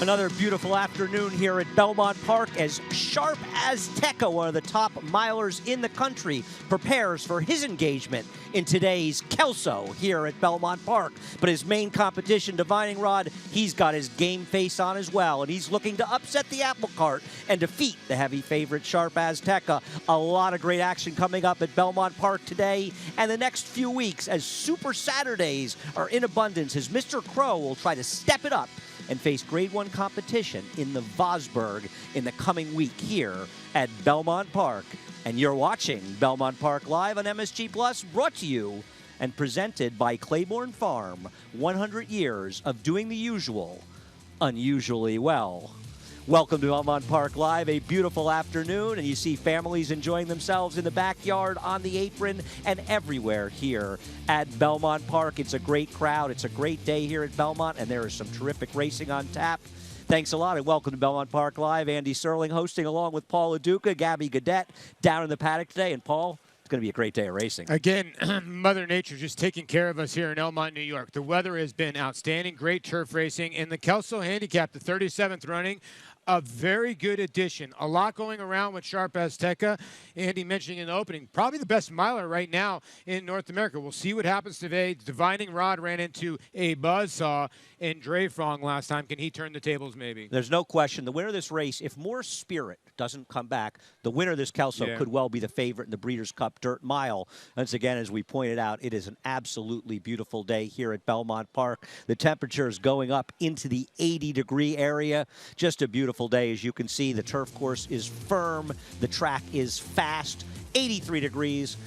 Another beautiful afternoon here at Belmont Park as Sharp Azteca, one of the top milers in the country, prepares for his engagement in today's Kelso here at Belmont Park. But his main competition, Divining Rod, he's got his game face on as well, and he's looking to upset the apple cart and defeat the heavy favorite Sharp Azteca. A lot of great action coming up at Belmont Park today and the next few weeks as Super Saturdays are in abundance as Mr. Crow will try to step it up and face Grade 1 competition in the Vosburg in the coming week here at Belmont Park. And you're watching Belmont Park Live on MSG Plus, brought to you and presented by Claiborne Farm. 100 years of doing the usual, unusually well. Welcome to Belmont Park Live, a beautiful afternoon, and you see families enjoying themselves in the backyard, on the apron, and everywhere here at Belmont Park. It's a great crowd. It's a great day here at Belmont, and there is some terrific racing on tap. Thanks a lot, and welcome to Belmont Park Live. Andy Serling hosting along with Paul LaDuca, Gabby Gaudette down in the paddock today. And Paul, it's going to be a great day of racing. Again, Mother Nature just taking care of us here in Elmont, New York. The weather has been outstanding, great turf racing, and the Kelso Handicap, the 37th running, a very good addition. A lot going around with Sharp Azteca. Andy mentioning in the opening, probably the best miler right now in North America. We'll see what happens today. Divining Rod ran into a buzzsaw in Dreyfrong last time. Can he turn the tables maybe? There's no question. The winner of this race, if More Spirit doesn't come back, the winner of this Kelso could well be the favorite in the Breeders' Cup Dirt Mile. Once again, as we pointed out, it is an absolutely beautiful day here at Belmont Park. The temperature is going up into the 80-degree area. Just a beautiful day. As you can see, the turf course is firm. The track is fast. 83 degrees.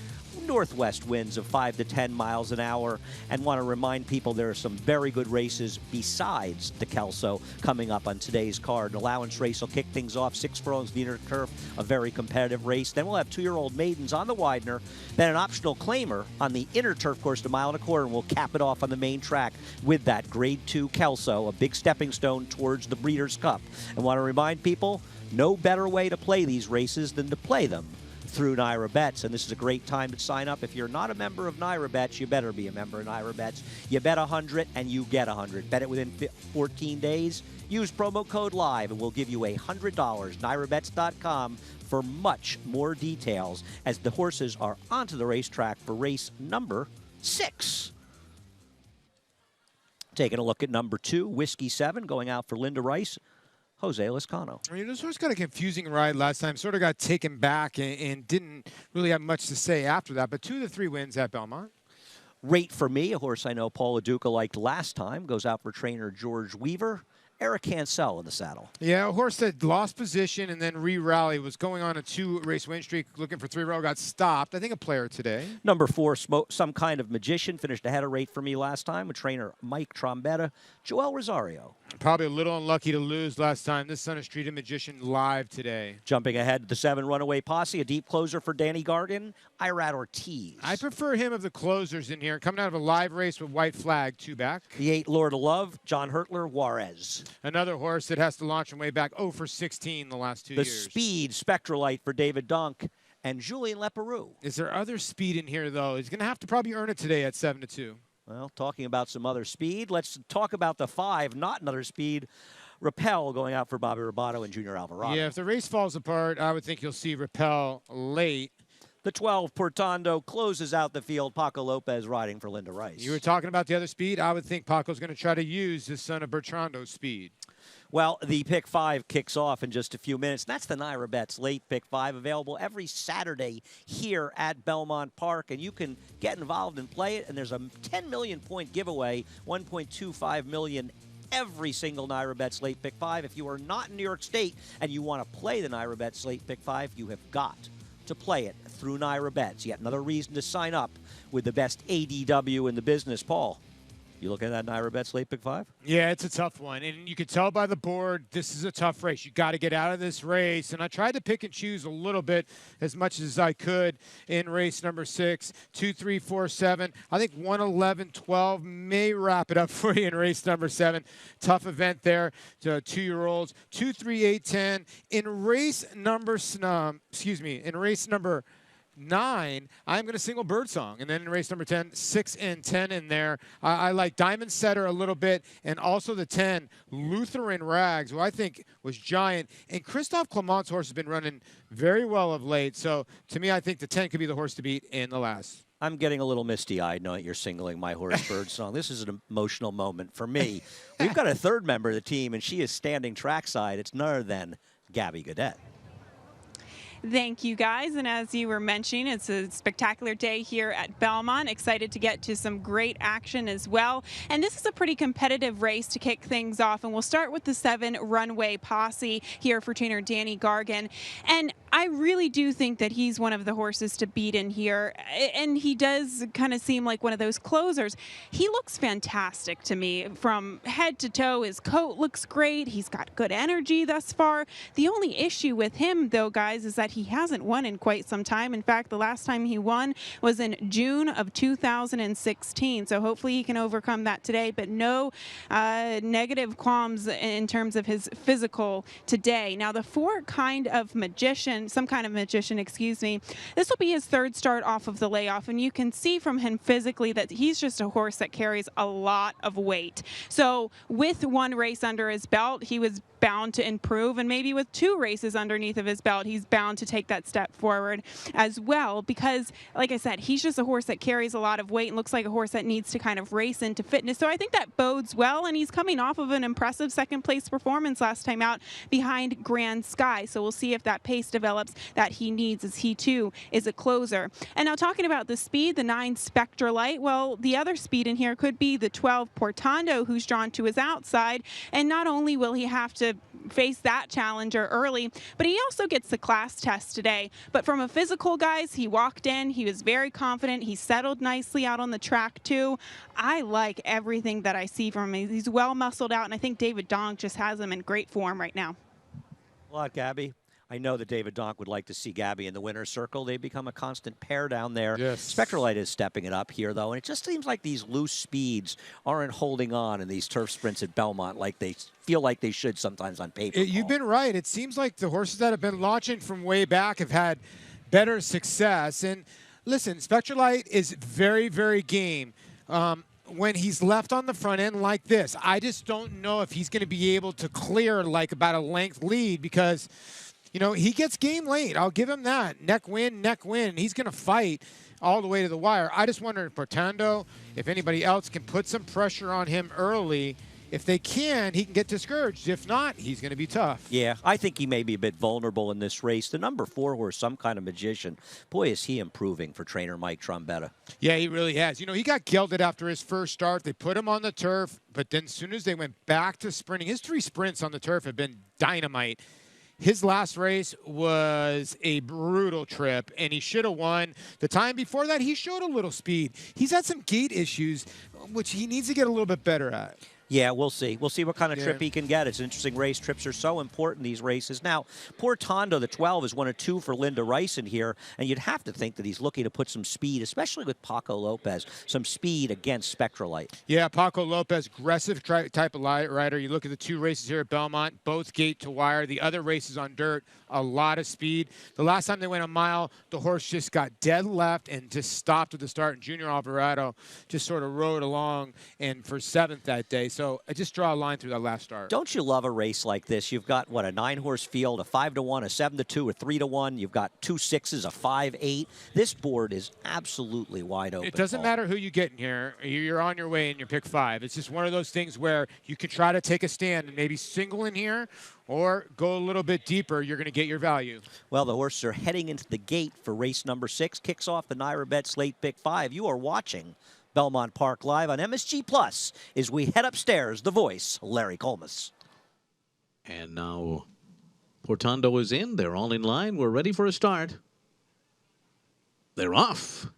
Northwest winds of 5 to 10 miles an hour, and want to remind people there are some very good races besides the Kelso coming up on today's card. An allowance race will kick things off, 6 furlongs the inner turf, a very competitive race. Then we'll have 2-year-old maidens on the Widener, then an optional claimer on the inner turf course, 1.25 miles, and we'll cap it off on the main track with that Grade 2 Kelso, a big stepping stone towards the Breeders' Cup. And want to remind people, no better way to play these races than to play them through NYRA Bets, and this is a great time to sign up. If you're not a member of NYRA Bets, you better be a member of NYRA Bets. You bet 100 and you get 100. Bet it within 14 days. Use promo code LIVE and we'll give you $100. NYRABets.com for much more details as the horses are onto the racetrack for race number 6. Taking a look at number 2, Whiskey 7, going out for Linda Rice, Jose Lezcano. I mean, this horse got a confusing ride last time, sort of got taken back and didn't really have much to say after that, but 2 of the 3 wins at Belmont. Rate for Me, a horse I know Paul LaDuca liked last time, goes out for trainer George Weaver. Eric Hansel in the saddle. Yeah, a horse that lost position and then re-rally, was going on a 2-race win streak, looking for 3-row, got stopped. I think a player today. Number 4, Some Kind of Magician, finished ahead of Rate for Me last time with trainer Mike Trombetta. Joel Rosario. Probably a little unlucky to lose last time. This Son of Street and Magician live today. Jumping ahead, the 7 Runaway Posse, a deep closer for Danny Gargan, Irad Ortiz. I prefer him of the closers in here, coming out of a live race with White Flag, 2 back. The 8 Lord of Love, John Hurtler, Juarez. Another horse that has to launch from way back, 0 for 16 the last 2 years. The Speed, Spectralite for David Dunk and Julien Leperoux. Is there other speed in here, though? He's going to have to probably earn it today at 7 to 2. Well, talking about some other speed, let's talk about the 5, not another speed. Rappel going out for Bobby Robato and Junior Alvarado. Yeah, if the race falls apart, I would think you'll see Rappel late. The 12, Portando, closes out the field. Paco Lopez riding for Linda Rice. You were talking about the other speed. I would think Paco's going to try to use the Son of Bertrando's speed. Well, the Pick 5 kicks off in just a few minutes. That's the NYRA Bets late Pick 5, available every Saturday here at Belmont Park. And you can get involved and play it. And there's a 10 million point giveaway, 1.25 million every single NYRA Bets late Pick 5. If you are not in New York State and you want to play the NYRA Bets late Pick 5, you have got to play it through NYRA Bets. Yet another reason to sign up with the best ADW in the business. Paul, you looking at that NYRA Bets late Pick 5? Yeah, it's a tough one. And you can tell by the board, this is a tough race. You got to get out of this race. And I tried to pick and choose a little bit as much as I could in race number 6, 2, 3, 4, 7. I think 1, 11, 12 may wrap it up for you in race number 7. Tough event there to 2-year-olds. 2, 3, 8, 10. In race number 9, I'm going to single Birdsong. And then in race number 10, 6 and 10 in there. I like Diamond Setter a little bit, and also the 10, Lutheran Rags, who I think was giant. And Christophe Clement's horse has been running very well of late. So to me, I think the 10 could be the horse to beat in the last. I'm getting a little misty-eyed knowing you're singling my horse Birdsong. This is an emotional moment for me. We've got a third member of the team, and she is standing trackside. It's none other than Gabby Godet. Thank you, guys. And as you were mentioning, it's a spectacular day here at Belmont. Excited to get to some great action as well. And this is a pretty competitive race to kick things off. And we'll start with the 7 Runway Posse here for trainer Danny Gargan. And I really do think that he's one of the horses to beat in here. And he does kind of seem like one of those closers. He looks fantastic to me from head to toe. His coat looks great. He's got good energy thus far. The only issue with him, though, guys, is that he hasn't won in quite some time. In fact, the last time he won was in June of 2016. So hopefully he can overcome that today, but no negative qualms in terms of his physical today. Now, the some kind of magician, excuse me, this will be his 3rd start off of the layoff, and you can see from him physically that he's just a horse that carries a lot of weight. So with 1 race under his belt, he was bound to improve, and maybe with 2 races underneath of his belt, he's bound to take that step forward as well, because like I said, he's just a horse that carries a lot of weight and looks like a horse that needs to kind of race into fitness. So I think that bodes well, and he's coming off of an impressive 2nd place performance last time out behind Grand Sky. So we'll see if that pace develops that he needs, as he too is a closer. And now talking about the speed, the 9 Spectralite, well, the other speed in here could be the 12 Portando, who's drawn to his outside. And not only will he have to face that challenger early, but he also gets the class test today. But from a physical, guys, he walked in, he was very confident, he settled nicely out on the track too. I like everything that I see from him. He's well muscled out, and I think David Donk just has him in great form right now. A lot, Gabby. I know that David Donk would like to see Gabby in the winner's circle. They become a constant pair down there. Yes. Spectralite is stepping it up here, though, and it just seems like these loose speeds aren't holding on in these turf sprints at Belmont like they feel like they should sometimes on paper. You've been right. It seems like the horses that have been launching from way back have had better success. And listen, Spectralite is very, very game. When he's left on the front end like this, I just don't know if he's going to be able to clear like about a length lead, because you know, he gets game late. I'll give him that. Neck win, neck win. He's going to fight all the way to the wire. I just wonder if Portando, if anybody else can put some pressure on him early. If they can, he can get discouraged. If not, he's going to be tough. Yeah, I think he may be a bit vulnerable in this race. The number 4 horse, Some Kind of Magician, boy, is he improving for trainer Mike Trombetta. Yeah, he really has. You know, he got gelded after his first start. They put him on the turf, but then as soon as they went back to sprinting, his 3 sprints on the turf have been dynamite. His last race was a brutal trip, and he should have won. The time before that, he showed a little speed. He's had some gait issues, which he needs to get a little bit better at. Yeah, we'll see. We'll see what kind of trip he can get. It's an interesting race. Trips are so important, these races. Now, Portando, the 12, is 1 of 2 for Linda Rice in here, and you'd have to think that he's looking to put some speed, especially with Paco Lopez, some speed against Spectralite. Yeah, Paco Lopez, aggressive type of rider. You look at the 2 races here at Belmont, both gate to wire. The other races on dirt, a lot of speed. The last time they went a mile, the horse just got dead left and just stopped at the start, and Junior Alvarado just sort of rode along and for 7th that day. So I just draw a line through that last start. Don't you love a race like this? You've got, what, a 9-horse field, a 5-1, a 7-2, a 3-1. You've got 2 6s, a 5-8. This board is absolutely wide open. It doesn't matter who you get in here. You're on your way in your pick 5. It's just one of those things where you can try to take a stand and maybe single in here or go a little bit deeper. You're going to get your value. Well, the horses are heading into the gate for race number 6. Kicks off the Naira Bet Slate Pick 5. You are watching Belmont Park Live on MSG Plus as we head upstairs. The voice, Larry Colmus. And now Portando is in. They're all in line. We're ready for a start. They're off.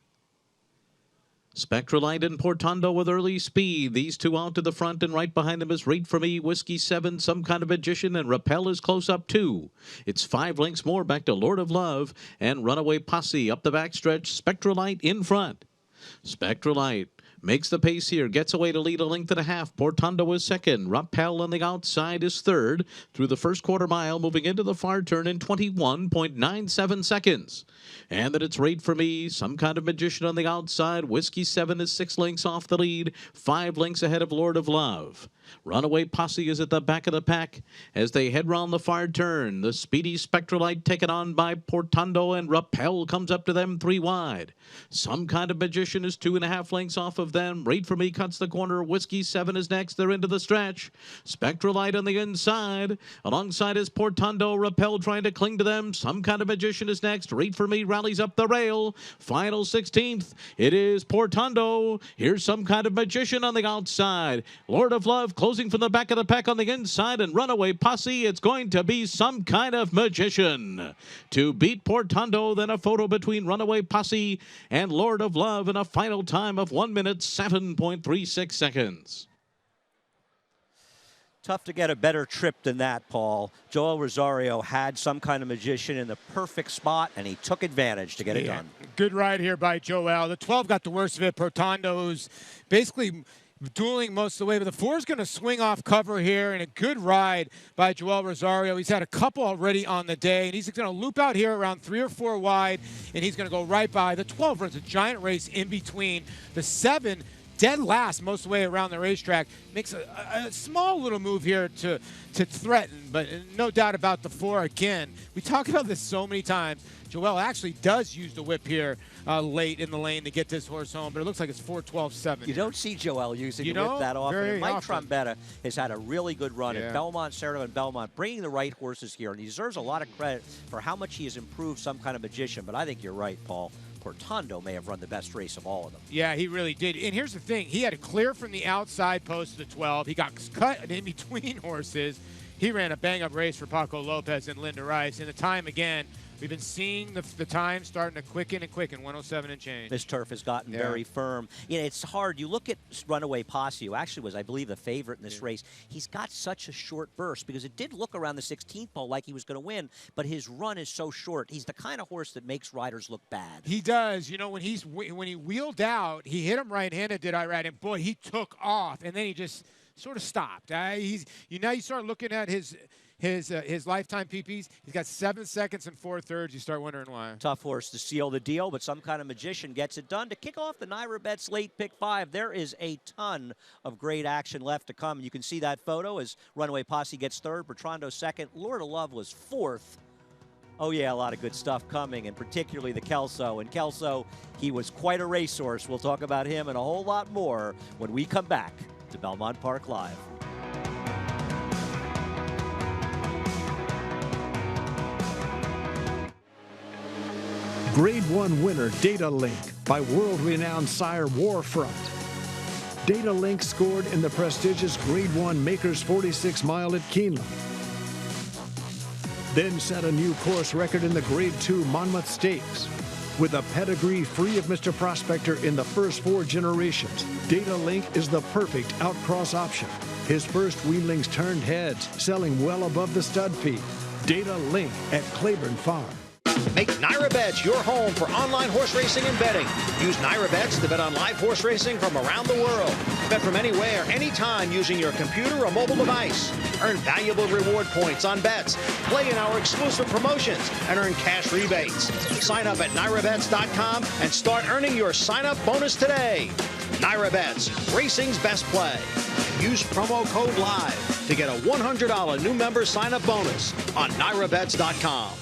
Spectralite and Portando with early speed. These 2 out to the front, and right behind them is Rate For Me, Whiskey 7, Some Kind of Magician, and Rappel is close up too. It's 5 lengths more back to Lord of Love and Runaway Posse up the backstretch. Spectralite in front. Spectralite makes the pace here, gets away to lead a length and a half. Portando is second. Rappel on the outside is third through the first quarter mile, moving into the far turn in 21.97 seconds. And then it's Rate for Me, Some Kind of Magician on the outside. Whiskey 7 is 6 lengths off the lead, 5 lengths ahead of Lord of Love. Runaway Posse is at the back of the pack as they head round the far turn. The speedy Spectralite taken on by Portando, and Rappel comes up to them 3 wide. Some Kind of Magician is 2.5 lengths off of them. Rate for Me cuts the corner. Whiskey 7 is next. They're into the stretch. Spectralite on the inside. Alongside is Portando. Rappel trying to cling to them. Some Kind of Magician is next. Rate for Me rallies up the rail. Final 16th. It is Portando. Here's Some Kind of Magician on the outside. Lord of Love closing from the back of the pack on the inside, and Runaway Posse, it's going to be Some Kind of Magician to beat Portando. Then a photo between Runaway Posse and Lord of Love in a final time of 1 minute 7.36 seconds. Tough to get a better trip than that, Paul. Joel Rosario had Some Kind of Magician in the perfect spot, and he took advantage to get it done. Good ride here by Joel. The 12 got the worst of it. Portando's basically dueling most of the way, but the 4 is going to swing off cover here, and a good ride by Joel Rosario. He's had a couple already on the day, and he's going to loop out here around 3 or 4 wide, and he's going to go right by. The 12 runs a giant race in between. The 7, dead last most of the way around the racetrack, makes a small little move here to threaten, but no doubt about the 4 again. We talk about this so many times. Joel actually does use the whip here late in the lane to get this horse home, but it looks like it's 4-12-7. You don't see Joel using the whip that often. And Mike Trombetta has had a really good run at Belmont, Saratoga, and Belmont, bringing the right horses here, and he deserves a lot of credit for how much he has improved Some Kind of Magician, but I think you're right, Paul. Portando may have run the best race of all of them. Yeah, he really did. And here's the thing. He had to clear from the outside post of the 12. He got cut in between horses. He ran a bang-up race for Paco Lopez and Linda Rice. And the time, again, we've been seeing the time starting to quicken and quicken, 107 and change. This turf has gotten very firm. You know, it's hard. You look at Runaway Posse, who actually was, I believe, the favorite in this race. He's got such a short burst because it did look around the 16th pole like he was going to win, but his run is so short. He's the kind of horse that makes riders look bad. He does. You know, when he wheeled out, he hit him right-handed, did Irad, and boy, he took off, and then he just sort of stopped. Now you start looking at his lifetime PPs. He's got 7 seconds and 4/3. You start wondering why. Tough horse to seal the deal, but Some Kind of Magician gets it done. To kick off the Naira Bets late pick 5, there is a ton of great action left to come. You can see that photo as Runaway Posse gets 3rd, Bertrando 2nd, Lord of Love was 4th. Oh, yeah, a lot of good stuff coming, and particularly the Kelso. And Kelso, he was quite a racehorse. We'll talk about him and a whole lot more when we come back to Belmont Park Live. Grade 1 winner Data Link by world-renowned sire Warfront. Data Link scored in the prestigious Grade 1 Makers 46 Mile at Keeneland. Then set a new course record in the Grade 2 Monmouth Stakes. With a pedigree free of Mr. Prospector in the first 4 generations, Data Link is the perfect outcross option. His first weanlings turned heads, selling well above the stud fee. Data Link at Claiborne Farm. Make Naira Bets your home for online horse racing and betting. Use Naira Bets to bet on live horse racing from around the world. Bet from anywhere, anytime using your computer or mobile device. Earn valuable reward points on bets. Play in our exclusive promotions and earn cash rebates. Sign up at NairaBets.com and start earning your sign-up bonus today. Naira Bets, racing's best play. Use promo code LIVE to get a $100 new member sign-up bonus on NairaBets.com.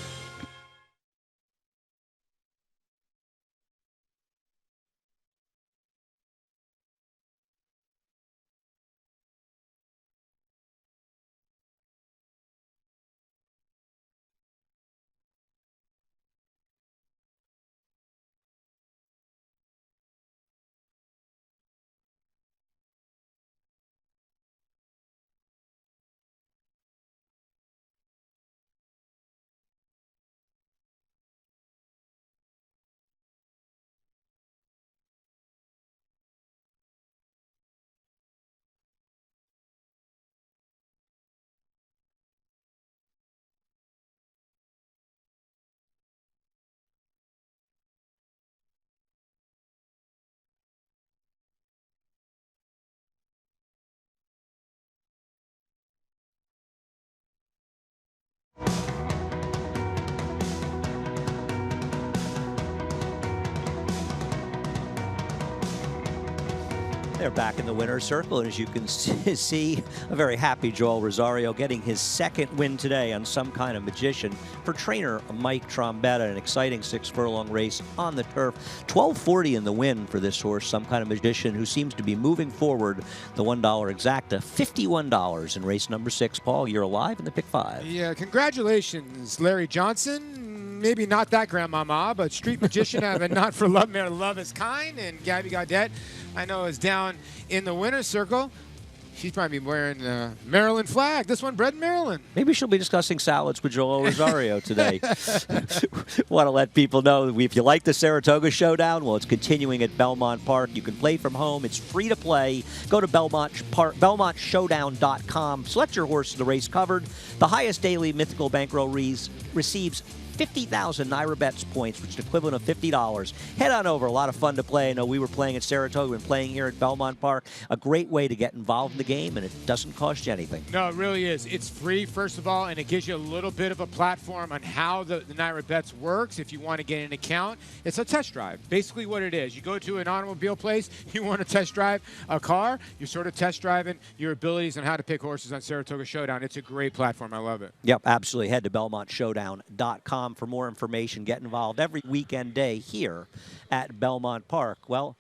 They're back in the winner's circle, and as you can see, a very happy Joel Rosario getting his second win today on Some Kind of Magician for trainer Mike Trombetta. An exciting 6-furlong race on the turf. 12.40 in the win for this horse, Some Kind of Magician, who seems to be moving forward. The $1 exacta, $51 in race number 6. Paul, you're alive in the pick 5. Yeah, congratulations, Larry Johnson. Maybe not that grandmama, but Street Magician have a Not for Love, Mayor Love is Kind, and Gabby Gaudette, I know, is down in the winner's circle. She's probably wearing the Maryland flag. This one bred in Maryland. Maybe she'll be discussing salads with Joel Rosario today. Want to let people know that if you like the Saratoga Showdown, well, it's continuing at Belmont Park. You can play from home. It's free to play. Go to BelmontShowdown.com. Select your horse in the race covered. The highest daily mythical bankroll receives 50,000 Naira Bets points, which is the equivalent of $50. Head on over. A lot of fun to play. I know we were playing at Saratoga and playing here at Belmont Park. A great way to get involved in the game, and it doesn't cost you anything. No, it really is. It's free, first of all, and it gives you a little bit of a platform on how the Naira Bets works if you want to get an account. It's a test drive, basically what it is. You go to an automobile place, you want to test drive a car, you're sort of test driving your abilities on how to pick horses on Saratoga Showdown. It's a great platform. I love it. Yep, absolutely. Head to BelmontShowdown.com for more information. Get involved every weekend day here at Belmont Park. Well,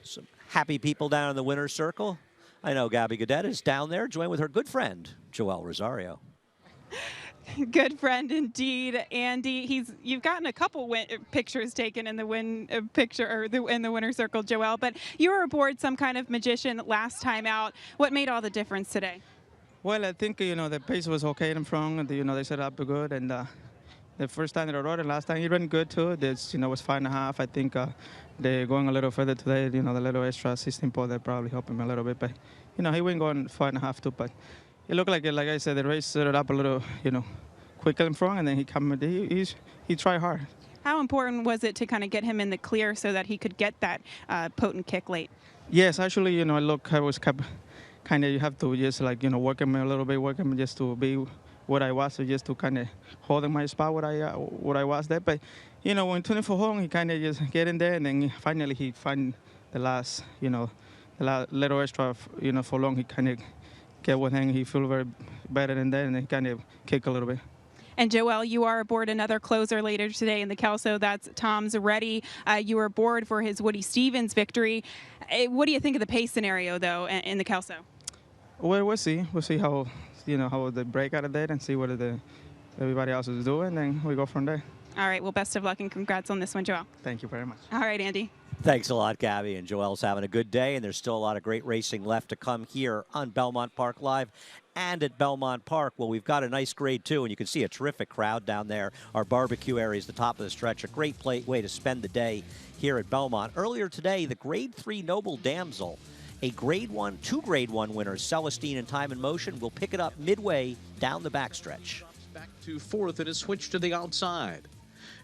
some happy people down in the winner's circle. I know Gabby Gaudette is down there, joined with her good friend, Joel Rosario. Good friend indeed, Andy. You've gotten a couple pictures taken in the in the winner's circle, Joel. But you were aboard Some Kind of Magician last time out. What made all the difference today? Well, I think the pace was okay in front, and they set up good, and the first time that I rode it, last time he ran good too. This was 5.5. I think they're going a little further today. The little extra 16 point that probably helped him a little bit, but he went going 5.5 too. But it looked like I said, the race set it up a little quicker in front, and then he tried hard. How important was it to kind of get him in the clear so that he could get that potent kick late? Yes, actually, I was kept kind of, you have to just work him a little bit, work him just to be what I was, so just to kind of hold in my spot what I was there. But when 24 home, he kind of just get in there, and then finally he find the last little extra for long. He kind of get with him. He feel very better than that, and he kind of kick a little bit. And Joel, you are aboard another closer later today in the Kelso. That's Tom Zaretti. You were aboard for his Woody Stevens victory. What do you think of the pace scenario though in the Kelso? Well, we'll see. We'll see how how they break out of that and see what everybody else is doing, and then we go from there. All right. Well, best of luck and congrats on this one, Joel. Thank you very much. All right, Andy. Thanks a lot, Gabby. And Joel's having a good day, and there's still a lot of great racing left to come here on Belmont Park Live and at Belmont Park. Well, we've got a nice grade, too, and you can see a terrific crowd down there. Our barbecue area is the top of the stretch. A great way to spend the day here at Belmont. Earlier today, the Grade 3 Noble Damsel, a two Grade 1 winners, Celestine and Time in Motion, will pick it up midway down the backstretch. Back to fourth and is switched to the outside.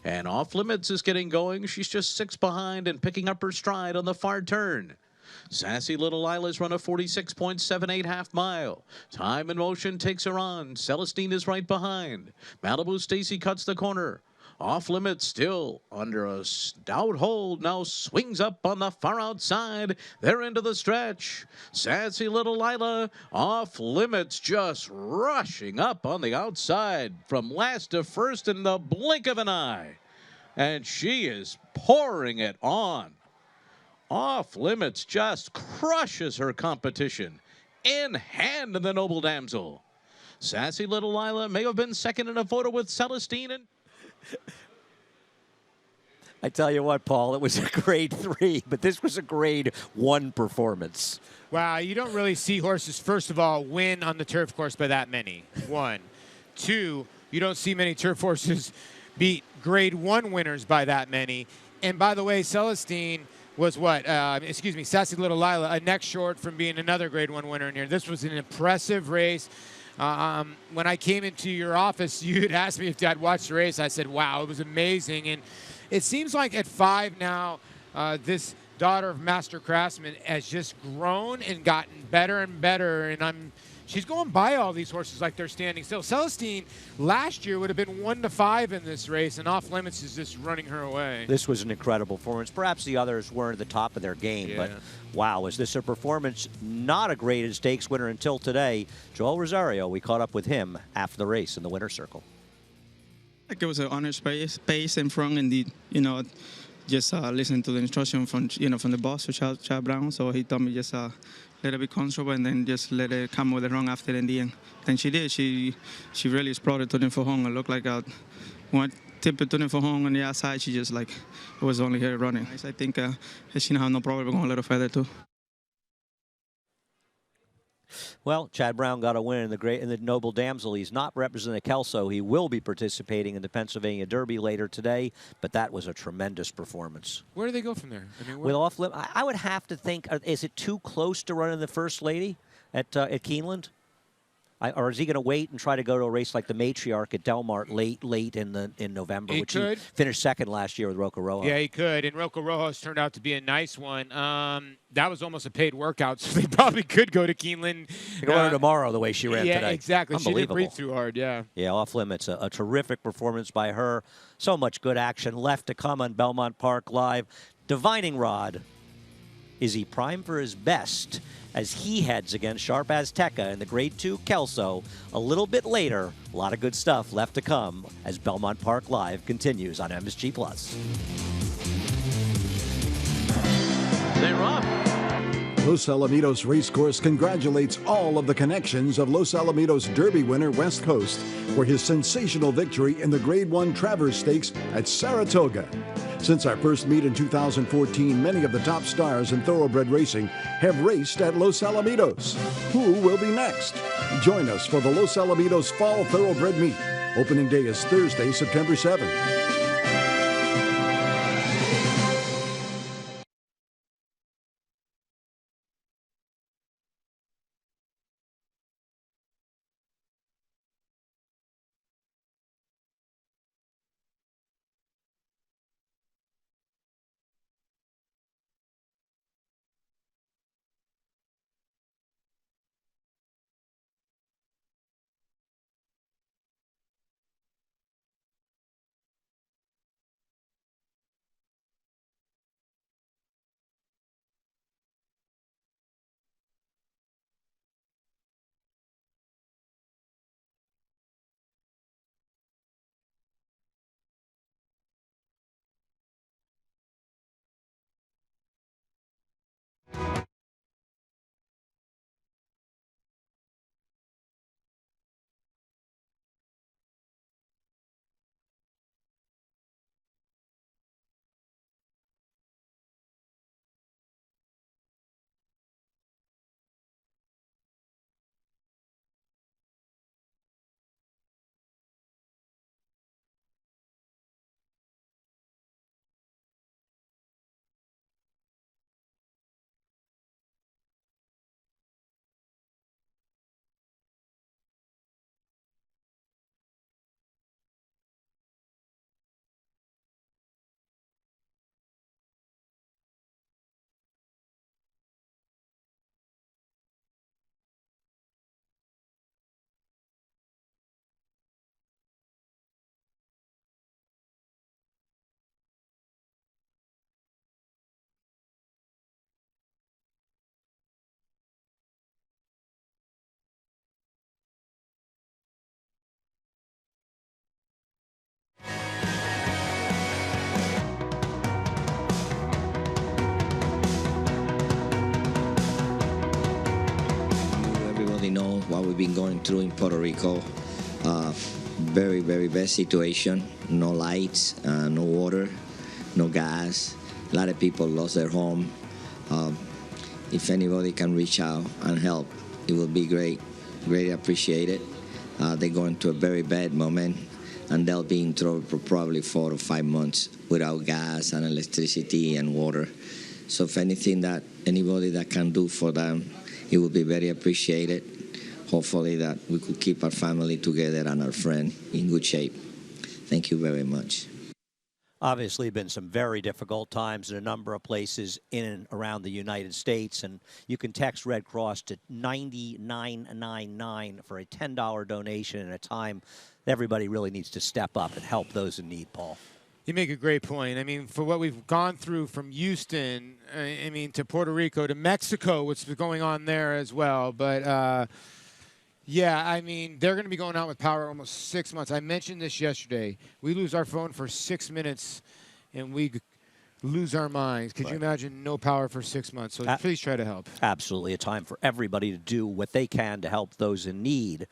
And Off Limits is getting going. She's just 6 behind and picking up her stride on the far turn. Sassy Little Lila's run a 46.78 half mile. Time in Motion takes her on. Celestine is right behind. Malibu Stacy cuts the corner. Off Limits still under a stout hold. Now swings up on the far outside. They're into the stretch. Sassy Little Lila. Off Limits just rushing up on the outside from last to first in the blink of an eye. And she is pouring it on. Off Limits just crushes her competition. In hand in the Noble Damsel. Sassy Little Lila may have been second in a photo with Celestine and I tell you what, Paul, it was a Grade 3, but this was a Grade 1 performance. Wow, you don't really see horses, first of all, win on the turf course by that many. 1. 2, you don't see many turf horses beat Grade 1 winners by that many. And by the way, Celestine was Sassy Little Lila, a neck short from being another Grade 1 winner in here. This was an impressive race. When I came into your office, you had asked me if I'd watched the race. I said, wow, it was amazing. And it seems like at 5 now, this daughter of Master Craftsman has just grown and gotten better and better. And I'm She's going by all these horses like they're standing still. Celestine last year would have been 1-5 in this race, and Off Limits is just running her away. This was an incredible performance. Perhaps the others weren't at the top of their game, but wow, is this a performance? Not a graded stakes winner until today. Joel Rosario, we caught up with him after the race in the winner's circle. Like it was an honest pace in front, and just listen to the instruction from from the boss, Chad Brown. So he told me just let it be comfortable and then just let it come with the run after in the end. Then she did. She really exploded turning for home. It looked like one tip turning for home on the outside. She just like it was only her running. I think she have no problem going a little further too. Well, Chad Brown got a win in the Noble Damsel. He's not representing Kelso. He will be participating in the Pennsylvania Derby later today, but that was a tremendous performance. Where do they go from there? I mean, with off limit, I would have to think, is it too close to running the First Lady at Keeneland? Or is he going to wait and try to go to a race like the Matriarch at Delmart late in November, he which could. he finished second last year with Roca Roja? Yeah, he could. And Roca Rojas turned out to be a nice one. That was almost a paid workout, so they probably could go to Keeneland. They can run her tomorrow the way she ran today. Yeah, exactly. She didn't breathe too hard, Yeah, Off Limits, a terrific performance by her. So much good action left to come on Belmont Park Live. Divining Rod, is he primed for his best as he heads against Sharp Azteca in the Grade 2 Kelso a little bit later? A lot of good stuff left to come as Belmont Park Live continues on MSG+. They're up. Los Alamitos Racecourse congratulates all of the connections of Los Alamitos Derby winner West Coast for his sensational victory in the Grade 1 Travers Stakes at Saratoga. Since our first meet in 2014, many of the top stars in thoroughbred racing have raced at Los Alamitos. Who will be next? Join us for the Los Alamitos Fall Thoroughbred Meet. Opening day is Thursday, September 7th. Know what we've been going through in Puerto Rico. Very, very bad situation. No lights, no water, no gas. A lot of people lost their home. If anybody can reach out and help, it will be great. Greatly appreciated. They're going through a very bad moment, and they'll be in trouble for probably 4 to 5 months without gas and electricity and water. So if anything that anybody that can do for them, it will be very appreciated. Hopefully that we could keep our family together and our friend in good shape. Thank you very much. Obviously, been some very difficult times in a number of places in and around the United States, and you can text Red Cross to 9999 for a $10 donation in a time that everybody really needs to step up and help those in need, Paul. You make a great point. I mean, for what we've gone through from Houston, I mean, to Puerto Rico, to Mexico, what's going on there as well. But, yeah, I mean, they're going to be going out with power almost 6 months. I mentioned this yesterday. We lose our phone for 6 minutes, and we lose our minds. Could you imagine no power for 6 months? So please try to help. Absolutely. A time for everybody to do what they can to help those in need.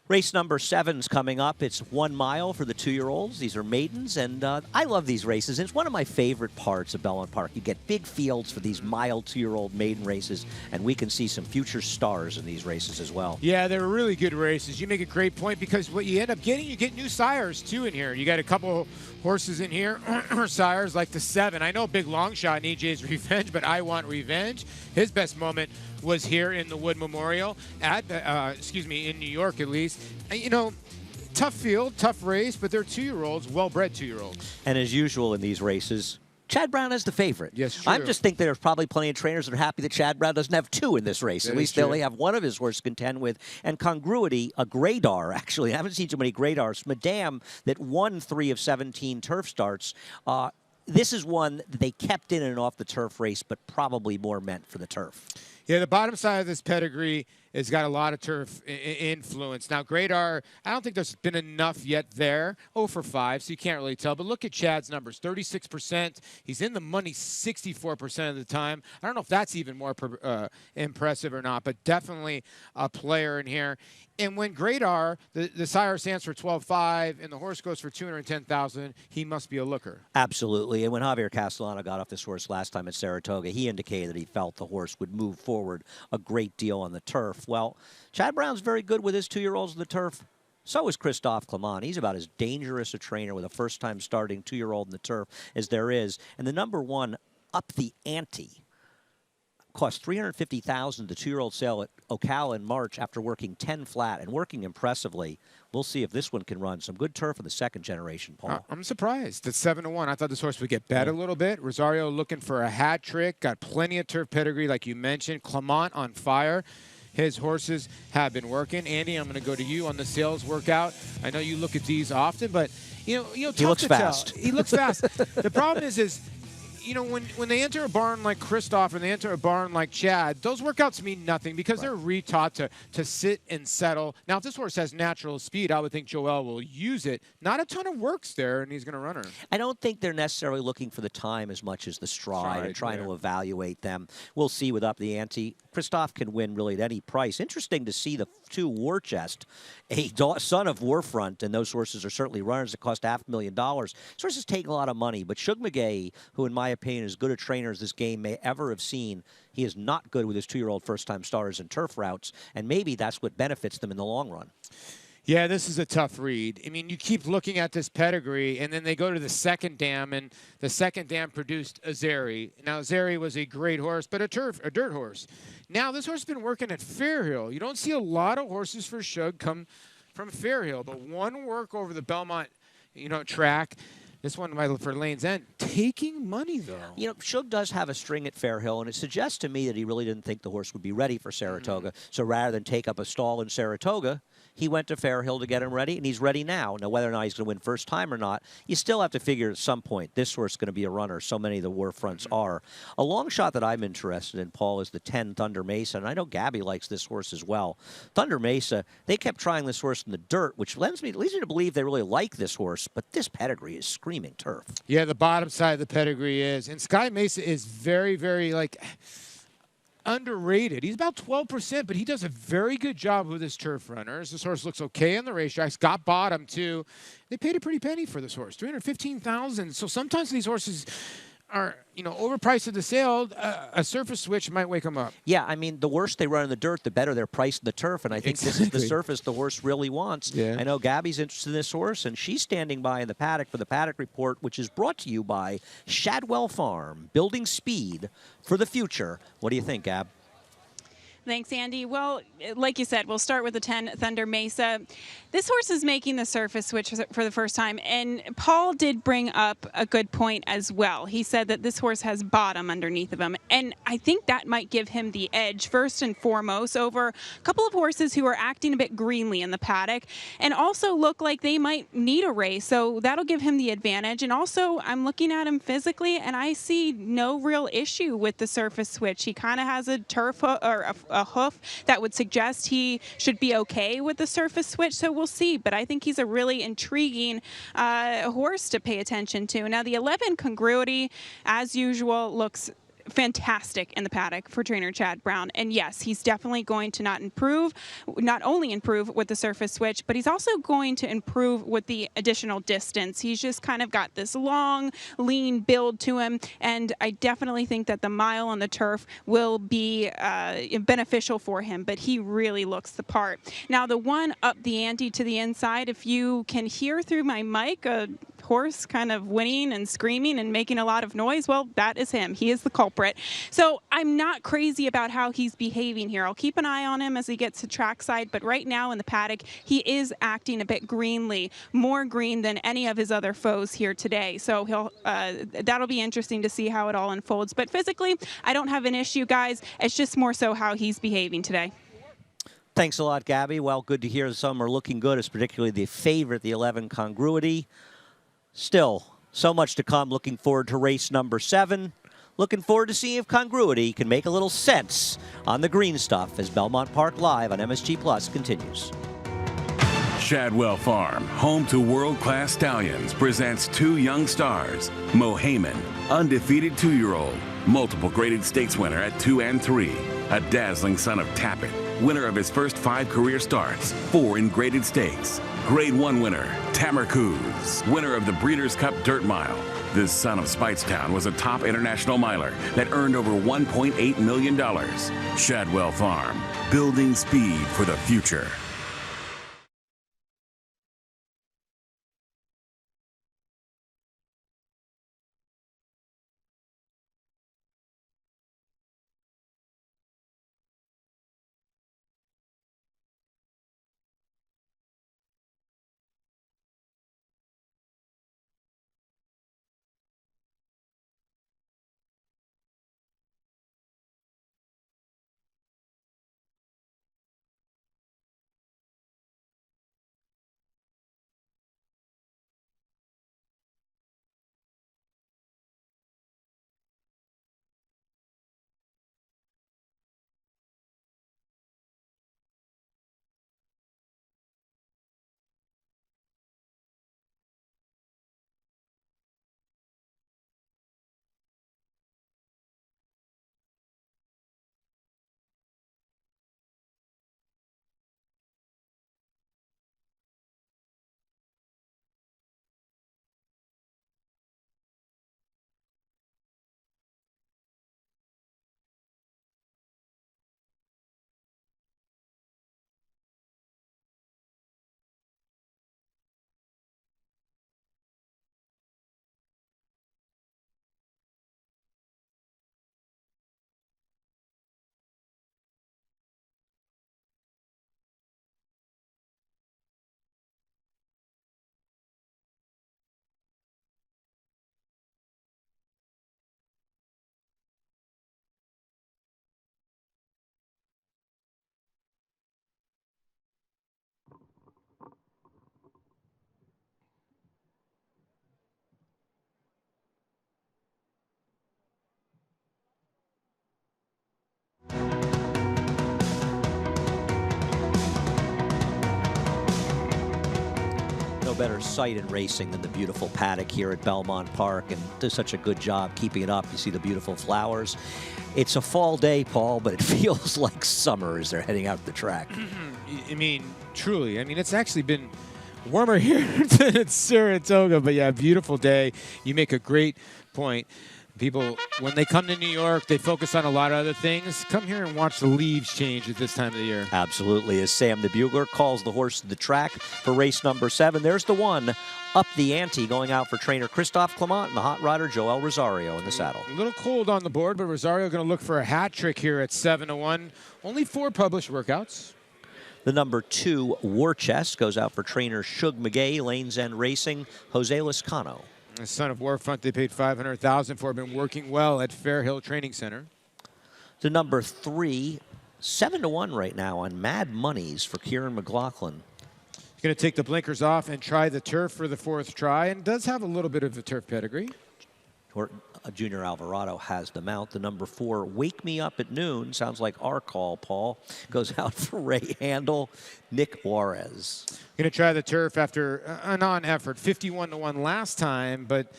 Race number 7's coming up. It's 1 mile for the 2-year-olds. These are maidens, and I love these races. It's one of my favorite parts of Belmont Park. You get big fields for these mile 2-year-old maiden races, and we can see some future stars in these races as well. Yeah, they're really good races. You make a great point because what you end up getting, you get new sires, too, in here. You got a couple horses in here, sires like the 7. I know Big Long Shot in EJ's Revenge, but I Want Revenge. His best moment was here in the Wood Memorial at, in New York at least. And, you know, tough field, tough race, but they're 2-year-olds, well-bred 2-year-olds. And as usual in these races, Chad Brown is the favorite. Yes, true. I just think there's probably plenty of trainers that are happy that Chad Brown doesn't have 2 in this race. At least they only have one of his horses to contend with. And Congruity, a Graydar, actually. I haven't seen too many Graydars. Madame, that won 3 of 17 turf starts. This is one that they kept in and off the turf race, but probably more meant for the turf. Yeah, the bottom side of this pedigree has got a lot of turf influence. Now, Graydar, I don't think there's been enough yet there. 0 for 5, so you can't really tell. But look at Chad's numbers, 36%. He's in the money 64% of the time. I don't know if that's even more impressive or not, but definitely a player in here. And when Graydar, the sire stands for 12.5 and the horse goes for 210,000, he must be a looker. Absolutely. And when Javier Castellano got off this horse last time at Saratoga, he indicated that he felt the horse would move forward a great deal on the turf. Well, Chad Brown's very good with his 2-year-olds on the turf. So is Christophe Clement. He's about as dangerous a trainer with a first-time starting 2-year-old in the turf as there is. And the number 1, Up the Ante, cost $350,000 to 2-year-old sale at Ocala in March after working 10 flat and working impressively. We'll see if this one can run some good turf in the second generation, Paul. I'm surprised. It's 7-1. I thought this horse would get bet a little bit. Rosario looking for a hat trick. Got plenty of turf pedigree, like you mentioned. Clement on fire. His horses have been working. Andy, I'm going to go to you on the sales workout. I know you look at these often, but you know, he looks fast. He looks fast. The problem is you know, when they enter a barn like Christophe and they enter a barn like Chad, those workouts mean nothing because they're retaught to sit and settle. Now, if this horse has natural speed, I would think Joel will use it. Not a ton of works there, and he's going to run her. I don't think they're necessarily looking for the time as much as the stride and trying to evaluate them. We'll see with Up the Ante. Christophe can win really at any price. Interesting to see the 2 Warchest, a son of Warfront, and those horses are certainly runners that cost $500,000. This horse is taking a lot of money, but Shug McGay, who in my opinion is as good a trainer as this game may ever have seen, he is not good with his 2-year-old first-time starters and turf routes, and maybe that's what benefits them in the long run. Yeah, this is a tough read. I mean, you keep looking at this pedigree, and then they go to the second dam, and the second dam produced Azeri. Now, Azeri was a great horse, but a dirt horse. Now, this horse has been working at Fairhill. You don't see a lot of horses for Shug come from Fairhill, but one work over the Belmont, track. This one for Lane's End, taking money, though. You know, Shug does have a string at Fairhill, and it suggests to me that he really didn't think the horse would be ready for Saratoga. So rather than take up a stall in Saratoga, he went to Fairhill to get him ready, and he's ready now. Now, whether or not he's going to win first time or not, you still have to figure at some point this horse is going to be a runner. So many of the war fronts are. A long shot that I'm interested in, Paul, is the 10 Thunder Mesa, and I know Gabby likes this horse as well. Thunder Mesa, they kept trying this horse in the dirt, which leads me to believe they really like this horse, but this pedigree is screaming turf. Yeah, the bottom side of the pedigree is, and Sky Mesa is very, very, underrated. He's about 12%, but he does a very good job with his turf runners. This horse looks okay on the racetracks. Got bottom, too. They paid a pretty penny for this horse, $315,000. So sometimes these horses are, overpriced at the sale. A surface switch might wake them up. Yeah, I mean, the worse they run in the dirt, the better they're priced in the turf, and I think this is the surface the horse really wants. Yeah. I know Gabby's interested in this horse, and she's standing by in the paddock for the Paddock Report, which is brought to you by Shadwell Farm, building speed for the future. What do you think, Gab? Thanks, Andy. Well, like you said, we'll start with the 10 Thunder Mesa. This horse is making the surface switch for the first time, and Paul did bring up a good point as well. He said that this horse has bottom underneath of him, and I think that might give him the edge first and foremost over a couple of horses who are acting a bit greenly in the paddock and also look like they might need a race, so that'll give him the advantage. And also, I'm looking at him physically, and I see no real issue with the surface switch. He kind of has a turf or a hoof that would suggest he should be okay with the surface switch, so we'll see. But I think he's a really intriguing horse to pay attention to. Now, the 11 Congruity, as usual, looks fantastic in the paddock for trainer Chad Brown. And yes, he's definitely going to not only improve with the surface switch, but he's also going to improve with the additional distance. He's just kind of got this long, lean build to him, and I definitely think that the mile on the turf will be beneficial for him, but he really looks the part. Now, the one up the ante to the inside, if you can hear through my mic a horse kind of whinnying and screaming and making a lot of noise, well, that is him. He is the culprit. So I'm not crazy about how he's behaving here. I'll keep an eye on him as he gets to trackside, but right now in the paddock, he is acting a bit greenly, more green than any of his other foes here today. So that'll be interesting to see how it all unfolds. But physically, I don't have an issue, guys. It's just more so how he's behaving today. Thanks a lot, Gabby. Well, good to hear some are looking good, as particularly the favorite, the 11 Congruity. Still, so much to come. Looking forward to race number 7. Looking forward to seeing if Congruity can make a little sense on the green stuff as Belmont Park Live on MSG Plus continues. Shadwell Farm, home to world-class stallions, presents 2 young stars. Mo Heyman, undefeated 2-year-old, multiple graded stakes winner at 2 and 3. A dazzling son of Tappet, winner of his first 5 career starts, 4 in graded stakes. Grade 1 winner, Tamarcuz, winner of the Breeders' Cup Dirt Mile. This son of Speightstown was a top international miler that earned over $1.8 million. Shadwell Farm, building speed for the future. Better sight in racing than the beautiful paddock here at Belmont Park, and does such a good job keeping it up. You see the beautiful flowers. It's a fall day, Paul, but it feels like summer as they're heading out to the track. I mean, truly. I mean, it's actually been warmer here than at Saratoga, but yeah, beautiful day. You make a great point. People, when they come to New York, they focus on a lot of other things. Come here and watch the leaves change at this time of the year. Absolutely. As Sam the Bugler calls the horse to the track for race number 7. There's the one up the ante, going out for trainer Christophe Clement and the hot rider Joel Rosario in the saddle. A little cold on the board, but Rosario going to look for a hat trick here at 7-1. Only 4 published workouts. The number 2 War Chest goes out for trainer Shug McGay, Lanes End Racing, Jose Lascano. The son of Warfront, they paid $500,000 for, been working well at Fair Hill Training Center. The number 3, 7-1 right now on Mad Monies for Kieran McLaughlin. He's going to take the blinkers off and try the turf for the 4th try, and does have a little bit of the turf pedigree. Junior Alvarado has the mount. The number 4, Wake Me Up at Noon, sounds like our call, Paul, goes out for Ray Handel, Nick Juarez. Going to try the turf after a non-effort, 51-1 last time, but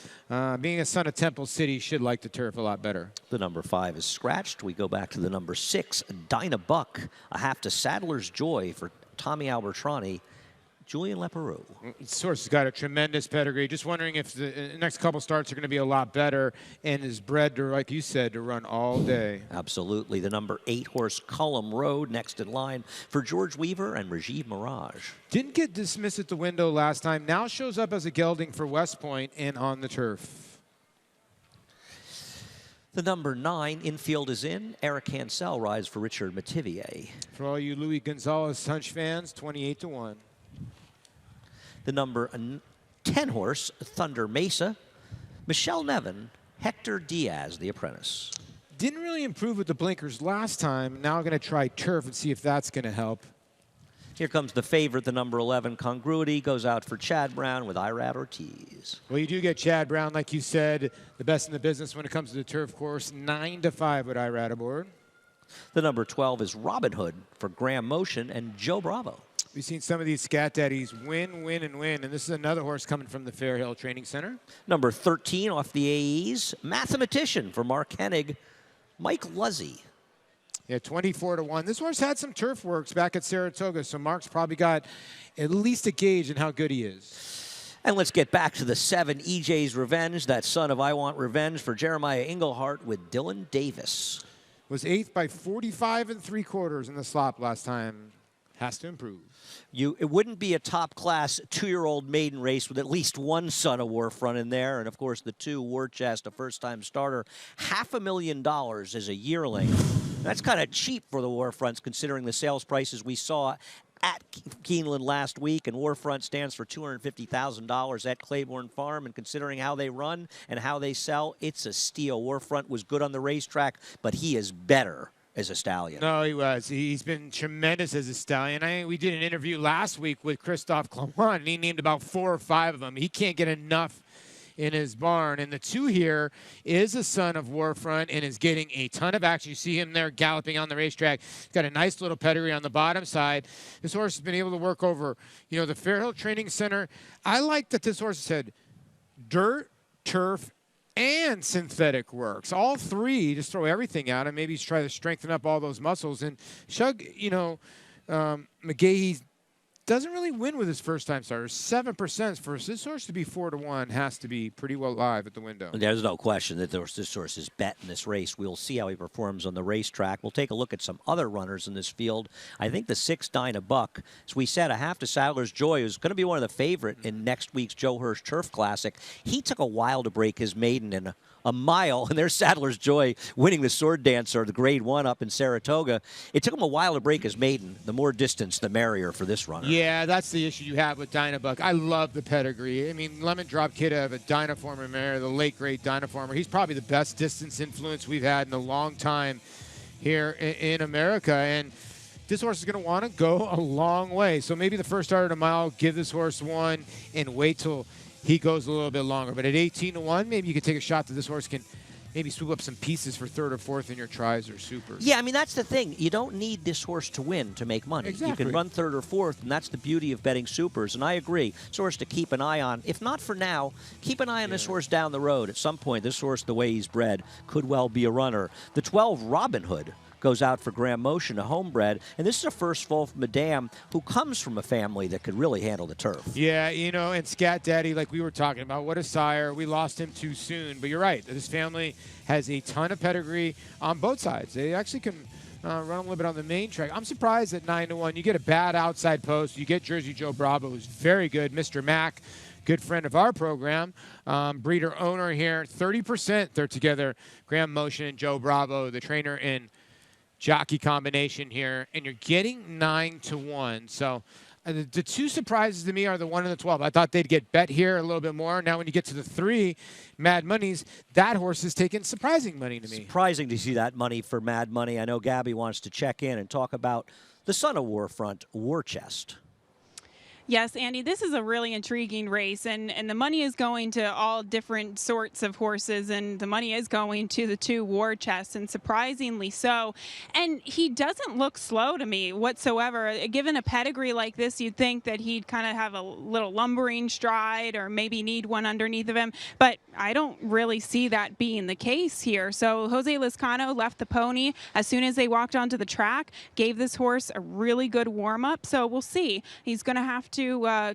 being a son of Temple City, should like the turf a lot better. The number 5 is scratched. We go back to the number 6, Dinah Buck, a half to Saddler's Joy for Tommy Albertrani, Julian Leperoux. This horse has got a tremendous pedigree. Just wondering if the next couple starts are going to be a lot better and is bred to, like you said, to run all day. Absolutely. The number 8 horse, Cullum Road, next in line for George Weaver and Rajiv Mirage. Didn't get dismissed at the window last time. Now shows up as a gelding for West Point and on the turf. The number 9, Infield is in. Eric Hansel rides for Richard Mativier. For all you Louis Gonzalez Hunch fans, 28-1. The number 10 horse, Thunder Mesa, Michelle Nevin, Hector Diaz, the apprentice. Didn't really improve with the blinkers last time. Now going to try turf and see if that's going to help. Here comes the favorite, the number 11, Congruity, goes out for Chad Brown with Irad Ortiz. Well, you do get Chad Brown, like you said, the best in the business when it comes to the turf course, 9-5 with Irad aboard. The number 12 is Robin Hood for Graham Motion and Joe Bravo. We've seen some of these Scat Daddies win, win, and win, and this is another horse coming from the Fair Hill Training Center. Number 13 off the AEs, Mathematician for Mark Hennig, Mike Luzzy. Yeah, 24-1. This horse had some turf works back at Saratoga, so Mark's probably got at least a gauge in how good he is. And let's get back to the 7, EJ's Revenge, that son of I Want Revenge for Jeremiah Englehart with Dylan Davis. Was 8th by 45 3/4 in the slop last time. Has to improve. It wouldn't be a top-class 2-year-old maiden race with at least one son of Warfront in there, and of course the 2 War Chest, a first-time starter, $500,000 as a yearling. That's kind of cheap for the Warfronts, considering the sales prices we saw at Keeneland last week, and Warfront stands for $250,000 at Claiborne Farm, and considering how they run and how they sell, it's a steal. Warfront was good on the racetrack, but he is better as a stallion. No, he was. He's been tremendous as a stallion. We did an interview last week with Christophe Clement, and he named about 4 or 5 of them. He can't get enough in his barn. And the 2 here is a son of Warfront and is getting a ton of action. You see him there galloping on the racetrack. He's got a nice little pedigree on the bottom side. This horse has been able to work over, the Fair Hill Training Center. I like that this horse said dirt, turf, and synthetic works. All 3, just throw everything out and maybe try to strengthen up all those muscles. And Shug, McGahee doesn't really win with his first-time starters. 7% for this horse to be 4-1 has to be pretty well live at the window. There's no question that this horse is bet in this race. We'll see how he performs on the racetrack. We'll take a look at some other runners in this field. I think the 6, Dinah Buck, as we said, a half to Saddler's Joy, is going to be one of the favorite in next week's Joe Hirsch Turf Classic. He took a while to break his maiden in a mile, and there's Saddler's Joy winning the Sword Dancer, the Grade 1 up in Saratoga. It took him a while to break his maiden. The more distance, the merrier for this runner. Yeah, that's the issue you have with Dinah Buck. I love the pedigree. I mean, Lemon Drop Kid of a Dynaformer mare, the late, great Dynaformer. He's probably the best distance influence we've had in a long time here in America. And this horse is going to want to go a long way. So maybe the first start at a mile, give this horse 1 and wait till he goes a little bit longer. But at 18-1, maybe you could take a shot that this horse can maybe swoop up some pieces for 3rd or 4th in your tries or supers. Yeah, I mean, that's the thing. You don't need this horse to win to make money. Exactly. You can run 3rd or 4th, and that's the beauty of betting supers. And I agree. It's a horse to keep an eye on. If not for now, keep an eye on this horse down the road. At some point, this horse, the way he's bred, could well be a runner. The 12, Robin Hood, goes out for Graham Motion, a homebred. And this is a first fall from a dam who comes from a family that could really handle the turf. Yeah, you know, and Scat Daddy, like we were talking about, what a sire. We lost him too soon. But you're right. This family has a ton of pedigree on both sides. They actually can run a little bit on the main track. I'm surprised at 9-1. You get a bad outside post. You get Jersey Joe Bravo, who's very good. Mr. Mack, good friend of our program, breeder owner here. 30% they're together. Graham Motion and Joe Bravo, the trainer and jockey combination here. And you're getting 9-1. So the two surprises to me are the 1 and the 12. I thought they'd get bet here a little bit more. Now when you get to the 3, Mad Money's, that horse is taking surprising money to me. Surprising to see that money for Mad Money. I know Gabby wants to check in and talk about the son of Warfront, War Chest. Yes, Andy, this is a really intriguing race, and the money is going to all different sorts of horses, and the money is going to the 2 War Chests, and surprisingly so. And he doesn't look slow to me whatsoever. Given a pedigree like this, you'd think that he'd kind of have a little lumbering stride or maybe need one underneath of him, but I don't really see that being the case here. So Jose Lizcano left the pony as soon as they walked onto the track, gave this horse a really good warm-up, so we'll see. He's going to have to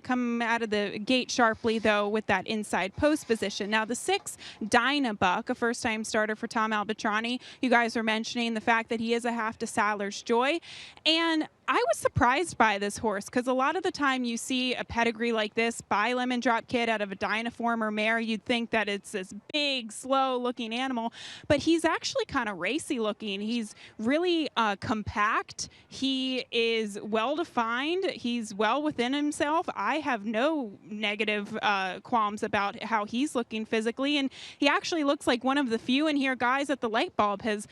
come out of the gate sharply, though, with that inside post position. Now, the 6, Dynabuck, a first-time starter for Tom Albatrani. You guys were mentioning the fact that he is a half to Sadler's Joy, and I was surprised by this horse because a lot of the time you see a pedigree like this by Lemon Drop Kid out of a Dynaform or mare, you'd think that it's this big, slow-looking animal, but he's actually kind of racy-looking. He's really compact. He is well-defined. He's well within himself. I have no negative qualms about how he's looking physically, and he actually looks like one of the few in here guys that the light bulb has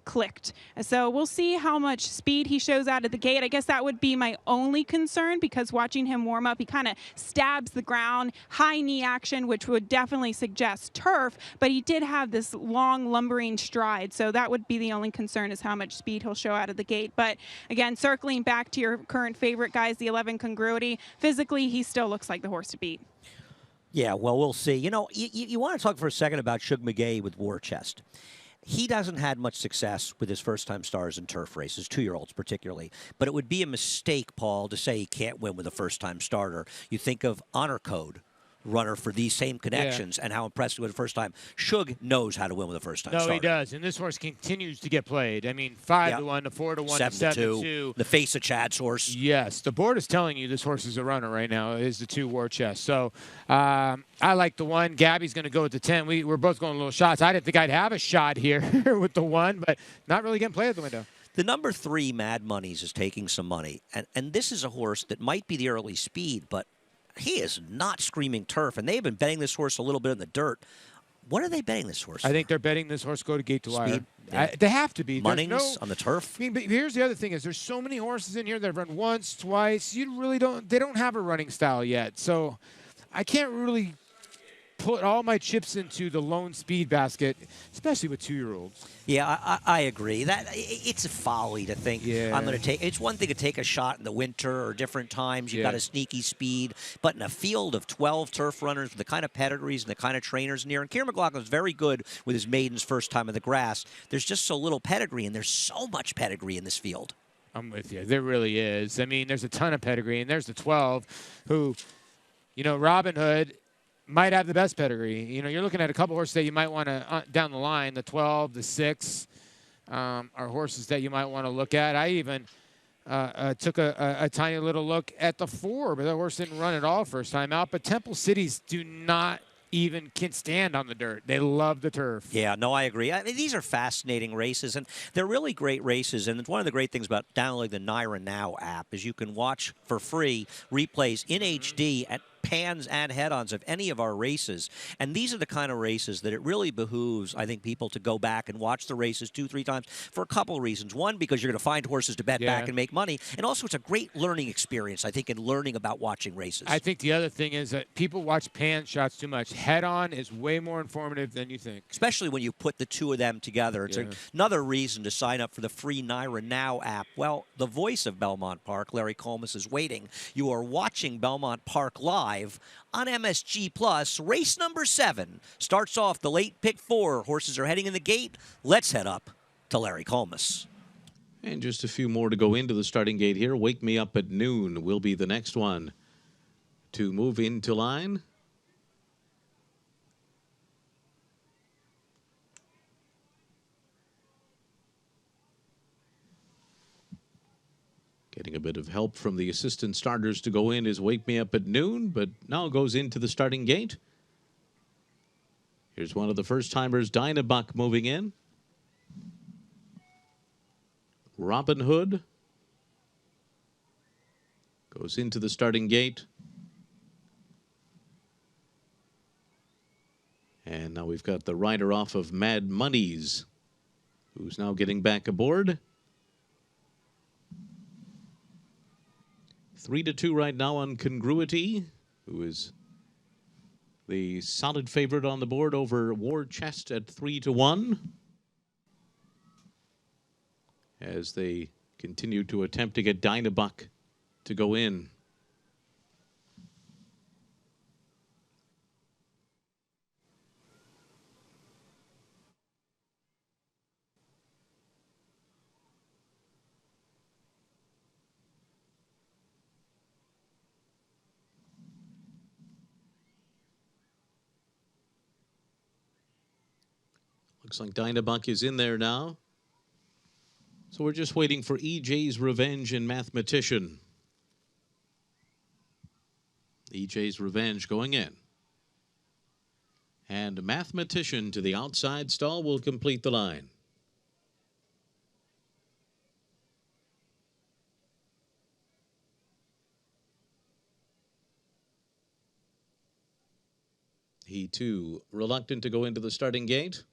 clicked. So we'll see how much speed he shows out of the gate. I guess that would be my only concern because watching him warm up, he kind of stabs the ground, high knee action, which would definitely suggest turf, but he did have this long lumbering stride. So that would be the only concern is how much speed he'll show out of the gate. But again, circling back to your current favorite guys, the 11 Congruity, physically, he still looks like the horse to beat. Yeah, well, we'll see. You know, you want to talk for a second about Shug McGay with War Chest. He doesn't had much success with his first-time stars in turf races, 2-year-olds particularly. But it would be a mistake, Paul, to say he can't win with a first-time starter. You think of Honor Code, runner for these same connections, and how impressive with the first time. Shug knows how to win with a first-time starter. No, he does, and this horse continues to get played. I mean, 5-1, to 4-1, 7-2. The face of Chad's horse. Yes, the board is telling you this horse is a runner right now. It is the 2 War Chest. So I like the 1. Gabby's going to go with the 10. We're both going little shots. I didn't think I'd have a shot here with the 1, but not really getting played at the window. The number 3, Mad Money's, is taking some money, and this is a horse that might be the early speed, but he is not screaming turf, and they've been betting this horse a little bit in the dirt. What are they betting this horse I for? think they're betting this horse go to gate to wire. Speed? Yeah. They have to be. Munnings on the turf? I mean, but here's the other thing is there's so many horses in here that have run once, twice. You really don't. They don't have a running style yet. So I can't really put all my chips into the lone speed basket, especially with 2-year-olds. Yeah, I agree. That it's a folly to think I'm going to take. It's one thing to take a shot in the winter or different times. You've got a sneaky speed, but in a field of 12 turf runners with the kind of pedigrees and the kind of trainers in here, and Kieran McLaughlin's very good with his maiden's first time in the grass. There's just so little pedigree, and there's so much pedigree in this field. I'm with you. There really is. I mean, there's a ton of pedigree, and there's the 12 who, you know, Robin Hood might have the best pedigree. You know, you're looking at a couple horses that you might want to, down the line, the 12, the 6 are horses that you might want to look at. I even took a tiny little look at the 4, but that horse didn't run at all first time out. But Temple Cities do not even can stand on the dirt. They love the turf. Yeah, no, I agree. I mean, these are fascinating races, and they're really great races. And one of the great things about downloading the Naira Now app is you can watch for free replays in HD at pans and head-ons of any of our races. And these are the kind of races that it really behooves, I think, people to go back and watch the races 2-3 times for a couple of reasons. One, because you're going to find horses to bet back and make money. And also, it's a great learning experience, I think, in learning about watching races. I think the other thing is that people watch pan shots too much. Head-on is way more informative than you think. Especially when you put the two of them together. It's another reason to sign up for the free Naira Now app. Well, the voice of Belmont Park, Larry Colmus, is waiting. You are watching Belmont Park live on MSG Plus. Race number 7 starts off the late pick 4. Horses are heading in the gate. Let's head up to Larry Colmus. And just a few more to go into the starting gate here. Wake Me Up at Noon will be the next one to move into line. Getting a bit of help from the assistant starters to go in is Wake Me Up at Noon, but now goes into the starting gate. Here's one of the first-timers, Dynabuck, moving in. Robin Hood goes into the starting gate. And now we've got the rider off of Mad Monies, who's now getting back aboard. 3-2 right now on Congruity, who is the solid favorite on the board over War Chest at 3-1. As they continue to attempt to get Dynabuck to go in. Looks like Dynabuck is in there now. So we're just waiting for EJ's Revenge and Mathematician. EJ's Revenge going in. And Mathematician to the outside stall will complete the line. He too reluctant to go into the starting gate.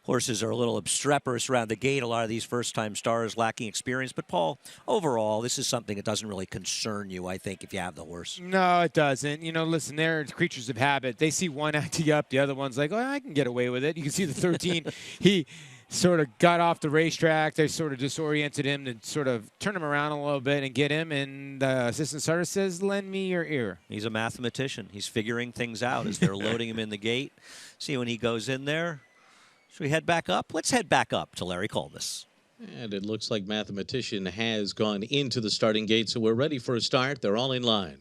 Horses are a little obstreperous around the gate. A lot of these first-time stars lacking experience. But, Paul, overall, this is something that doesn't really concern you, I think, if you have the horse. No, it doesn't. You know, listen, they're creatures of habit. They see one acting up, the other one's like, oh, I can get away with it. You can see the 13, he sort of got off the racetrack. They sort of disoriented him to sort of turn him around a little bit and get him. And the assistant starter says, lend me your ear. He's a mathematician. He's figuring things out as they're loading him in the gate. See, when he goes in there. Should we head back up? Let's head back up to Larry Colbus. And it looks like Mathematician has gone into the starting gate, so we're ready for a start. They're all in line.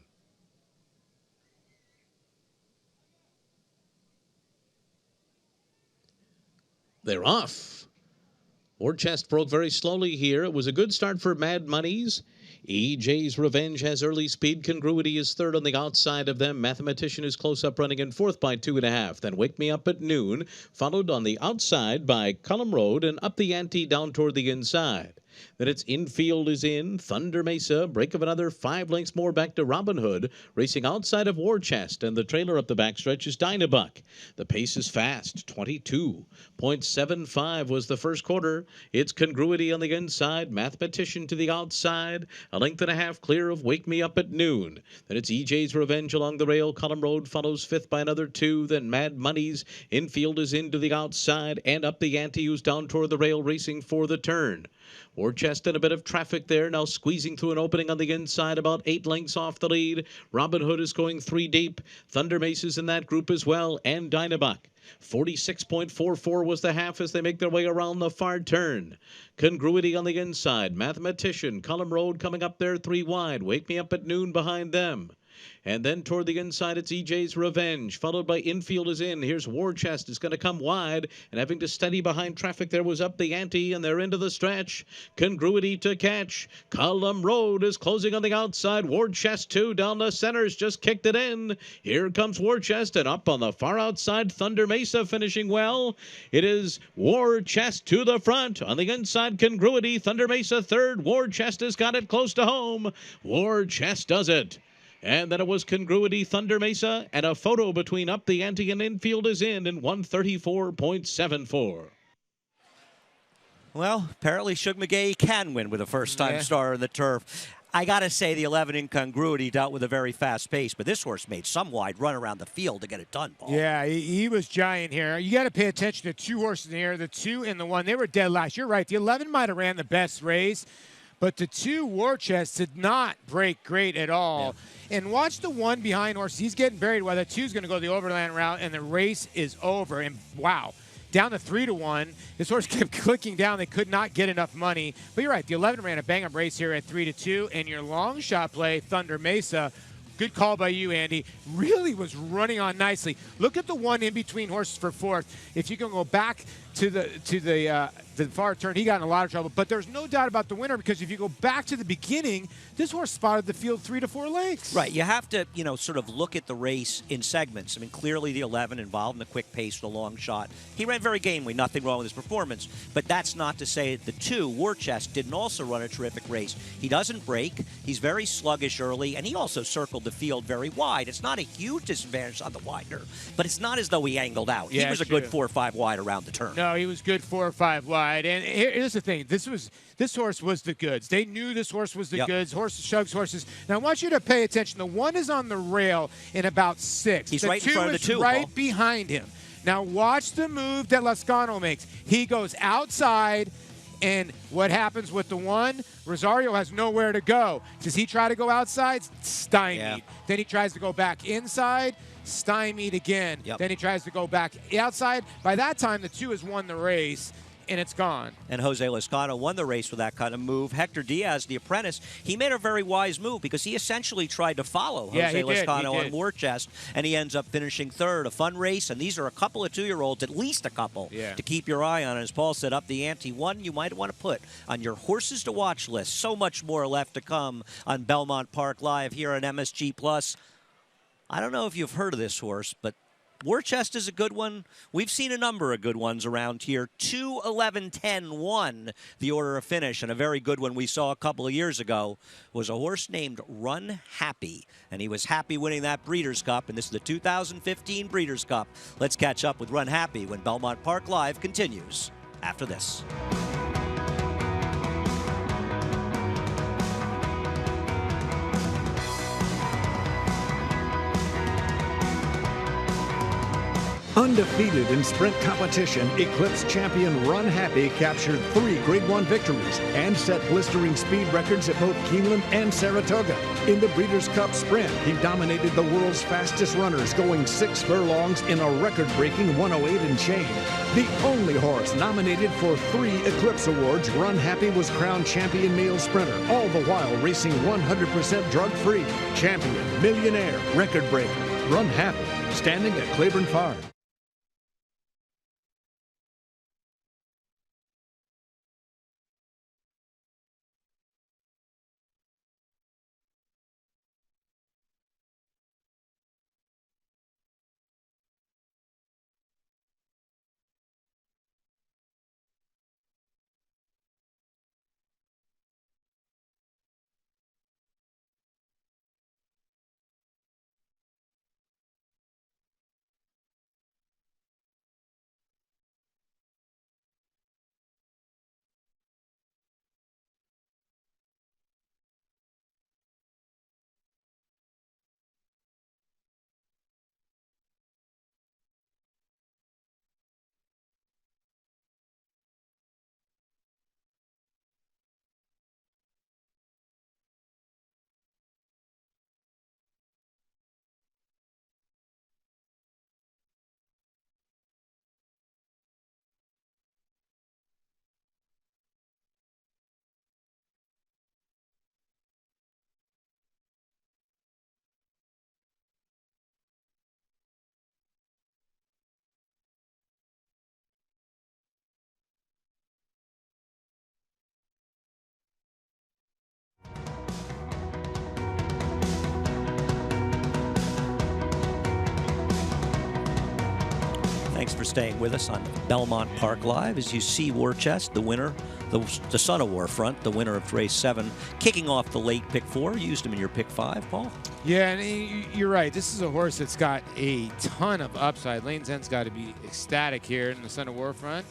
They're off. War Chest broke very slowly here. It was a good start for Mad Monies. EJ's Revenge has early speed. Congruity is third on the outside of them. Mathematician is close up, running in fourth by 2.5. Then Wake Me Up at Noon, followed on the outside by Column Road and Up the Ante down toward the inside. Then its infield is in. Thunder Mesa, break of another 5 lengths more back to Robin Hood, racing outside of War Chest, and the trailer up the backstretch is Dynabuck. The pace is fast, 22.75 was the first quarter. It's Congruity on the inside, Mathematician to the outside, a length and a half clear of Wake Me Up at Noon. Then it's EJ's Revenge along the rail. Column Road follows fifth by another 2. Then Mad Monies, infield is into the outside, and Up the Ante, who's down toward the rail, racing for the turn. War Chest in a bit of traffic there, now squeezing through an opening on the inside, about 8 lengths off the lead. Robin Hood is going 3 deep. Thunder Mace's in that group as well, and Dynabuck. 46.44 was the half as they make their way around the far turn. Congruity on the inside. Mathematician, Column Road coming up there 3 wide. Wake Me Up at Noon behind them. And then toward the inside, it's EJ's Revenge, followed by Infield is in. Here's War Chest. It's going to come wide, and having to steady behind traffic there was Up the Ante, and they're into the stretch. Congruity to catch. Column Road is closing on the outside. War Chest, too, down the centers, just kicked it in. Here comes War Chest, and up on the far outside, Thunder Mesa finishing well. It is War Chest to the front. On the inside, Congruity. Thunder Mesa third. War Chest has got it close to home. War Chest does it. And then it was Congruity, Thunder Mesa, and a photo between Up the Ante and Infield is in 134.74. Well, apparently Shug McGay can win with a first-time star in the turf. I got to say the 11 Incongruity dealt with a very fast pace, but this horse made some wide run around the field to get it done, Paul. Yeah, he was giant here. You got to pay attention to 2 horses in here, the 2 and the 1. They were dead last. You're right. The 11 might have ran the best race, But the 2 War Chest did not break great at all. Yeah. And watch the 1 behind horse. He's getting buried while the 2's going to go the overland route, and the race is over. And wow, down to 3-1. This horse kept clicking down. They could not get enough money. But you're right, the 11 ran a bang-up race here at 3-2, and your long shot play, Thunder Mesa, good call by you, Andy, really was running on nicely. Look at the 1 in between horses for 4th. If you can go back to the far turn, he got in a lot of trouble. But there's no doubt about the winner, because if you go back to the beginning, this horse spotted the field 3 to 4 lengths. Right. You have to, sort of look at the race in segments. I mean, clearly the 11 involved in the quick pace, the long shot. He ran very gamely. Nothing wrong with his performance. But that's not to say the 2, War Chest, didn't also run a terrific race. He doesn't break. He's very sluggish early, and he also circled the field very wide. It's not a huge disadvantage on the wider, but it's not as though he angled out. Yeah, he was a good 4 or 5 wide around the turn. No, he was good 4 or 5 wide. And here's the thing. This horse was the goods. They knew this horse was the goods. Horses, Shugs horses. Now, I want you to pay attention. The 1 is on the rail in about 6. He's right in front of the 2. The 2 is right behind him. Now, watch the move that Lascano makes. He goes outside, and what happens with the 1? Rosario has nowhere to go. Does he try to go outside? Stymied. Yeah. Then he tries to go back inside. Stymied again. Yep. Then he tries to go back outside. By that time, the 2 has won the race, and it's gone. And Jose Lascano won the race with that kind of move. Hector Diaz, the apprentice, he made a very wise move, because he essentially tried to follow Jose Lascano on War Chest, and he ends up finishing 3rd. A fun race, and these are a couple of 2-year-olds, at least a couple, to keep your eye on. As Paul said, up the ante, 1 you might want to put on your horses to watch list. So much more left to come on Belmont Park Live here on MSG+. I don't know if you've heard of this horse, but War Chest is a good one. We've seen a number of good ones around here. 2, 11, 10, 1, the order of finish. And a very good one we saw a couple of years ago was a horse named Run Happy. And he was happy winning that Breeders' Cup. And this is the 2015 Breeders' Cup. Let's catch up with Run Happy when Belmont Park Live continues after this. Undefeated in sprint competition, Eclipse champion Run Happy captured 3 Grade 1 victories and set blistering speed records at both Keeneland and Saratoga. In the Breeders' Cup Sprint, he dominated the world's fastest runners, going 6 furlongs in a record-breaking 108 and change. The only horse nominated for 3 Eclipse Awards, Run Happy was crowned champion male sprinter, all the while racing 100% drug-free. Champion, millionaire, record breaker, Run Happy, standing at Claiborne Farm. Thanks for staying with us on Belmont Park Live as you see War Chest, the winner, the son of Warfront, the winner of race 7, kicking off the late pick 4. Used him in your pick 5, Paul. Yeah, and you're right. This is a horse that's got a ton of upside. Lane Zen's got to be ecstatic here in the son of Warfront.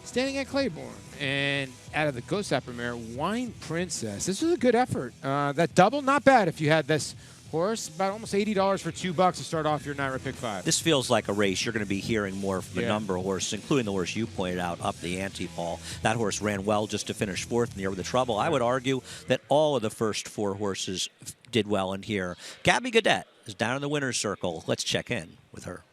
Standing at Claiborne. And out of the Ghost Premier, Wine Princess. This was a good effort. That double, not bad if you had this horse, about almost $80 for $2 to start off your NYRA Pick 5. This feels like a race you're going to be hearing more from a number of horses, including the horse you pointed out, Up the Ante, Paul. That horse ran well just to finish fourth in the Year with the Trouble. I would argue that all of the first four horses did well in here. Gabby Gaudette is down in the winner's circle. Let's check in with her.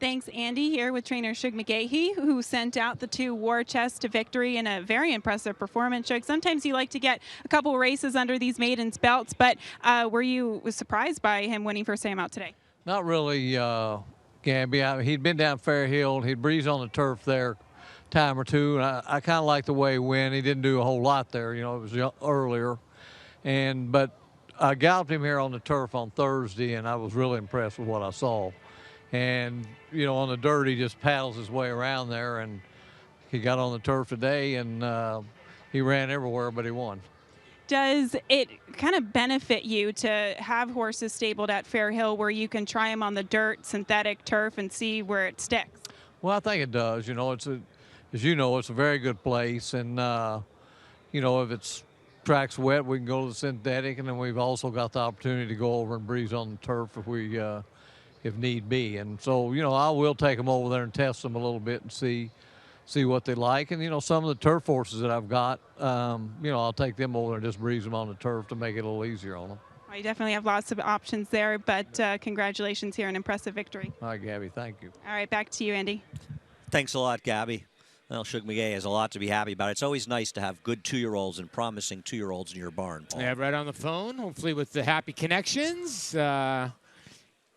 Thanks, Andy, here with trainer Shug McGahee, who sent out the 2 War Chest to victory in a very impressive performance. Shug, sometimes you like to get a couple races under these maidens' belts, but were you surprised by him winning first time out today? Not really, Gabby. He'd been down Fair Hill. He'd breezed on the turf there a time or two, and I kind of liked the way he went. He didn't do a whole lot there. You know, it was earlier. But I galloped him here on the turf on Thursday, and I was really impressed with what I saw. And, you know, on the dirt, he just paddles his way around there, and he got on the turf today, and he ran everywhere, but he won. Does it kind of benefit you to have horses stabled at Fair Hill where you can try them on the dirt, synthetic turf, and see where it sticks? Well, I think it does. You know, as you know, it's a very good place, and, you know, if it's track's wet, we can go to the synthetic, and then we've also got the opportunity to go over and breeze on the turf if need be. And so, you know, I will take them over there and test them a little bit and see what they like. And, you know, some of the turf horses that I've got, you know, I'll take them over there and just breeze them on the turf to make it a little easier on them. Well, you definitely have lots of options there, but congratulations here, an impressive victory. All right, Gabby, thank you. All right, back to you, Andy. Thanks a lot, Gabby. Well, Shug McGahee has a lot to be happy about. It's always nice to have good 2-year-olds and promising 2-year-olds in your barn, Paul. Yeah, right on the phone, hopefully with the happy connections.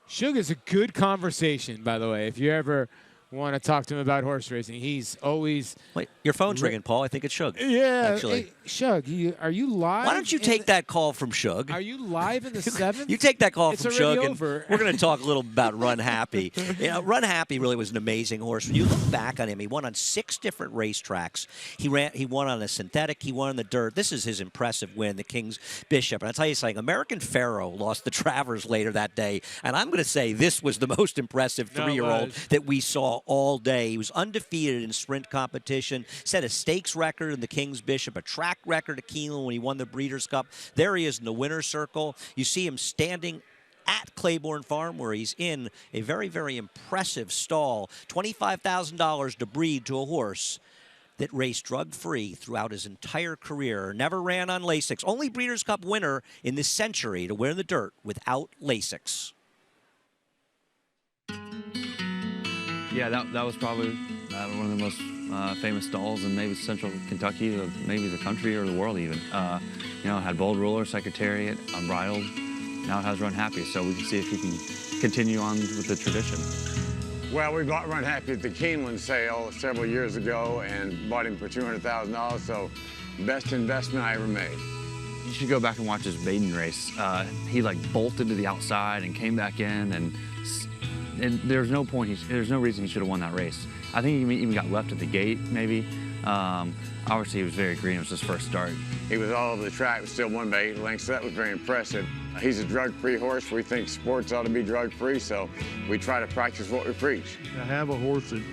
Shug is a good conversation, by the way. If you ever want to talk to him about horse racing, he's always... Wait, your phone's ringing, Paul. I think it's Shug. Yeah. Actually. Hey, Shug, are you live? Why don't you take that call from Shug? Are you live in the 7th? You take that call from Shug, and over. We're going to talk a little about Run Happy. You know, Run Happy really was an amazing horse. When you look back on him, he won on 6 different racetracks. He won on a synthetic. He won on the dirt. This is his impressive win, the King's Bishop. And I'll tell you something, American Pharaoh lost the Travers later that day. And I'm going to say this was the most impressive 3-year-old that we saw all day. He was undefeated in sprint competition, set a stakes record in the King's Bishop, a track record at Keeneland when he won the Breeders' Cup. There he is in the winner's circle. You see him standing at Claiborne Farm, where he's in a very, very impressive stall. $25,000 to breed to a horse that raced drug-free throughout his entire career, never ran on Lasix. Only Breeders' Cup winner in this century to win in the dirt without Lasix. Yeah, that was probably one of the most famous stalls in maybe central Kentucky, or maybe the country or the world even. You know, it had Bold Ruler, Secretariat, Unbridled. Now it has Run Happy, so we can see if he can continue on with the tradition. Well, we bought Run Happy at the Keeneland sale several years ago and bought him for $200,000, so best investment I ever made. You should go back and watch his maiden race. He like bolted to the outside and came back in, and there's no reason he should have won that race. I think he even got left at the gate, maybe. Obviously, he was very green. It was his first start. He was all over the track, but still won by 8 lengths, so that was very impressive. He's a drug-free horse. We think sports ought to be drug-free, so we try to practice what we preach. To have a horse that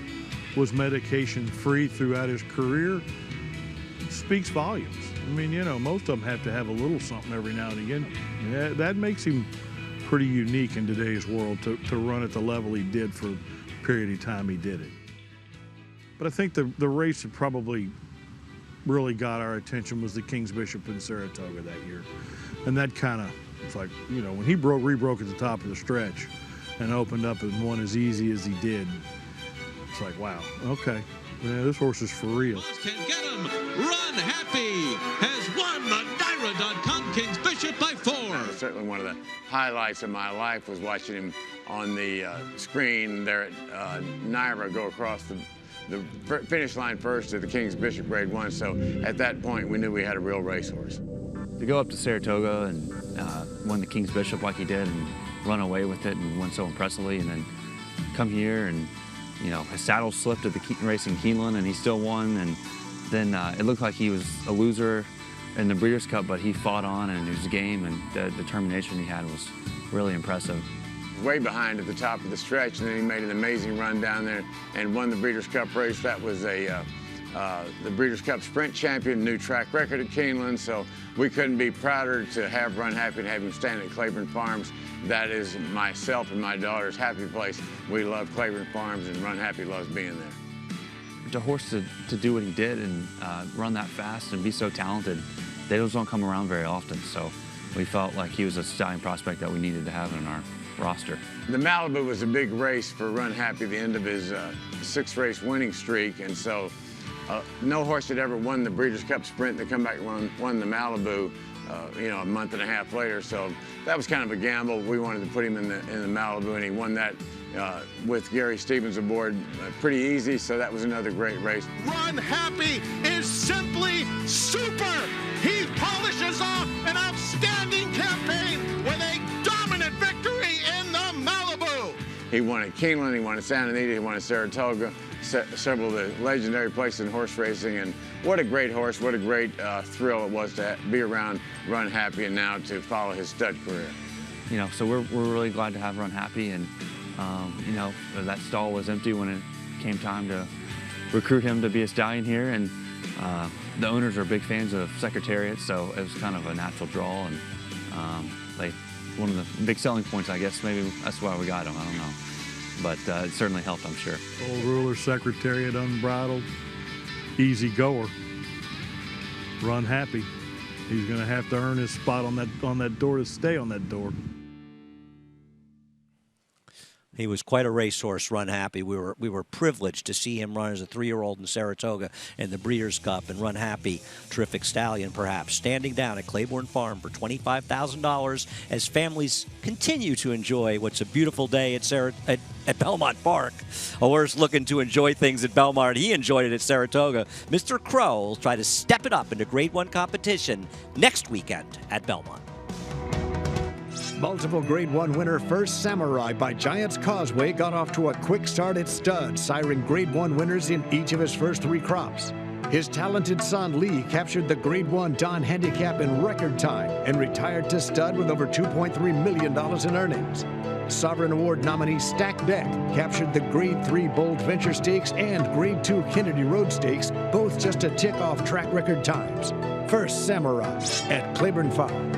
was medication-free throughout his career speaks volumes. I mean, you know, most of them have to have a little something every now and again. Yeah, that makes him pretty unique in today's world to run at the level he did for a period of time he did it. But I think the race that probably really got our attention was the King's Bishop in Saratoga that year. And that kind of, it's like, you know, when he rebroke at the top of the stretch and opened up and won as easy as he did, it's like, wow, okay. Yeah, this horse is for real. Can get him. Run Happy has won the NYRA.com King's Bishop by 4. Certainly one of the highlights of my life was watching him on the screen there at NYRA go across the finish line first at the King's Bishop Grade 1. So at that point, we knew we had a real racehorse. To go up to Saratoga and win the King's Bishop like he did and run away with it and win so impressively, and then come here and, you know, his saddle slipped at the race in Keeneland and he still won, and then it looked like he was a loser in the Breeders' Cup, but he fought on and his game and the determination he had was really impressive. Way behind at the top of the stretch, and then he made an amazing run down there and won the Breeders' Cup race. That was a the Breeders' Cup Sprint champion, new track record at Keeneland, so we couldn't be prouder to have Run Happy and have him stand at Claiborne Farms. That is myself and my daughter's happy place. We love Claiborne Farms, and Run Happy loves being there. The horse to do what he did and run that fast and be so talented, they just don't come around very often, so we felt like he was a stallion prospect that we needed to have in our roster. The Malibu was a big race for Run Happy, the end of his 6-race winning streak, and so no horse had ever won the Breeders' Cup Sprint to come back and won the Malibu, you know, a month and a half later. So that was kind of a gamble. We wanted to put him in the Malibu, and he won that with Gary Stevens aboard pretty easy. So that was another great race. Run Happy is simply super. He polishes off an outstanding campaign with a dominant victory in the Malibu. He won at Keeneland, he won at Santa Anita, he won at Saratoga, several of the legendary places in horse racing, and what a great horse, what a great thrill it was to be around Run Happy and now to follow his stud career. You know, so we're really glad to have Run Happy, and you know, that stall was empty when it came time to recruit him to be a stallion here, and the owners are big fans of Secretariat, so it was kind of a natural draw, and one of the big selling points, I guess, maybe that's why we got him, I don't know. But it certainly helped, I'm sure. Old ruler, Secretariat, unbridled, easy goer. Run Happy. He's going to have to earn his spot on that door to stay on that door. He was quite a racehorse, Run Happy. We were privileged to see him run as a 3-year-old in Saratoga in the Breeders' Cup, and Run Happy, terrific stallion perhaps, standing down at Claiborne Farm for $25,000 as families continue to enjoy what's a beautiful day at Belmont Park. A horse looking to enjoy things at Belmont. He enjoyed it at Saratoga. Mr. Crow will try to step it up into Grade 1 competition next weekend at Belmont. Multiple Grade 1 winner First Samurai by Giants Causeway got off to a quick start at stud, siring Grade 1 winners in each of his first 3 crops. His talented son Lee captured the Grade 1 Don Handicap in record time and retired to stud with over $2.3 million in earnings. Sovereign Award nominee Stack Deck captured the Grade 3 Bold Venture Stakes and Grade 2 Kennedy Road Stakes, both just to tick off track record times. First Samurai at Claiborne Farm.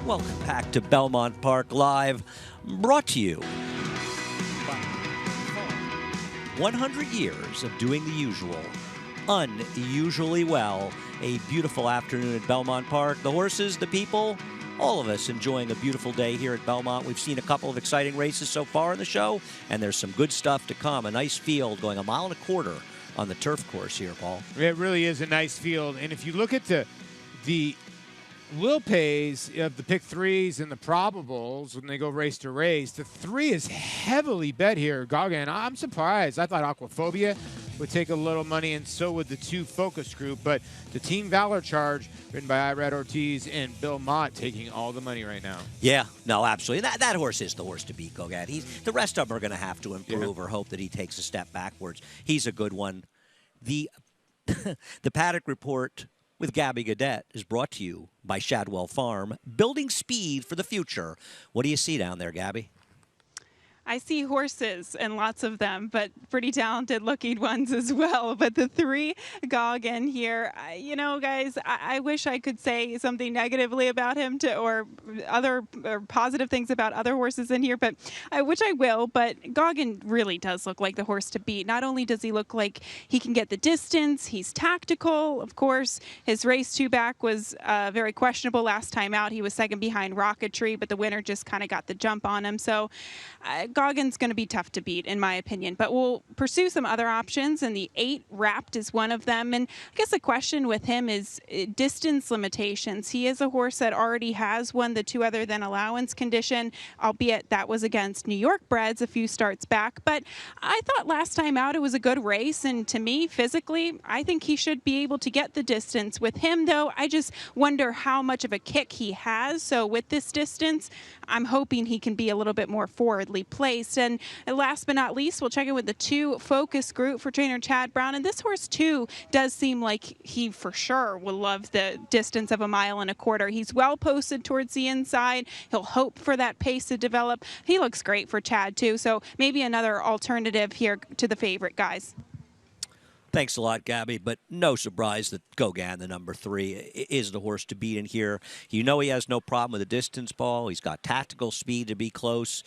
Welcome back to Belmont Park Live, brought to you by 100 years of doing the usual, unusually well. A beautiful afternoon at Belmont Park. The horses, the people, all of us enjoying a beautiful day here at Belmont. We've seen a couple of exciting races so far in the show, and there's some good stuff to come. A nice field going 1.25 miles on the turf course here, Paul. It really is a nice field, and if you look at the Will pays of the pick 3s and the probables when they go race to race. The 3 is heavily bet here, Gaga, and I'm surprised. I thought Aquaphobia would take a little money, and so would the 2 focus group. But the Team Valor charge, written by Irad Ortiz and Belmont, taking all the money right now. Yeah, no, absolutely. That horse is the horse to beat, Gauguin. The rest of them are going to have to improve or hope that he takes a step backwards. He's a good one. The Paddock Report with Gabby Gaudette is brought to you by Shadwell Farm, building speed for the future. What do you see down there, Gabby? I see horses, and lots of them, but pretty talented-looking ones as well. But the 3 Gauguin here, you know, guys, I wish I could say something negatively about him or positive things about other horses in here, but I wish I will. But Gauguin really does look like the horse to beat. Not only does he look like he can get the distance, he's tactical. Of course, his race 2 back was very questionable last time out. He was second behind Rocketry, but the winner just kind of got the jump on him. So Gauguin's going to be tough to beat, in my opinion, but we'll pursue some other options, and the 8 Wrapped is one of them. And I guess the question with him is distance limitations. He is a horse that already has won the 2 other than allowance condition, albeit that was against New York breds a few starts back. But I thought last time out it was a good race, and to me, physically, I think he should be able to get the distance. With him, though, I just wonder how much of a kick he has. So with this distance, I'm hoping he can be a little bit more forwardly placed. And last but not least, we'll check in with the 2 focus group for trainer Chad Brown. And this horse, too, does seem like he for sure will love the distance of 1.25 miles. He's well posted towards the inside. He'll hope for that pace to develop. He looks great for Chad, too. So maybe another alternative here to the favorite, guys. Thanks a lot, Gabby, but no surprise that Gauguin, the number 3, is the horse to beat in here. You know he has no problem with the distance ball. He's got tactical speed to be close.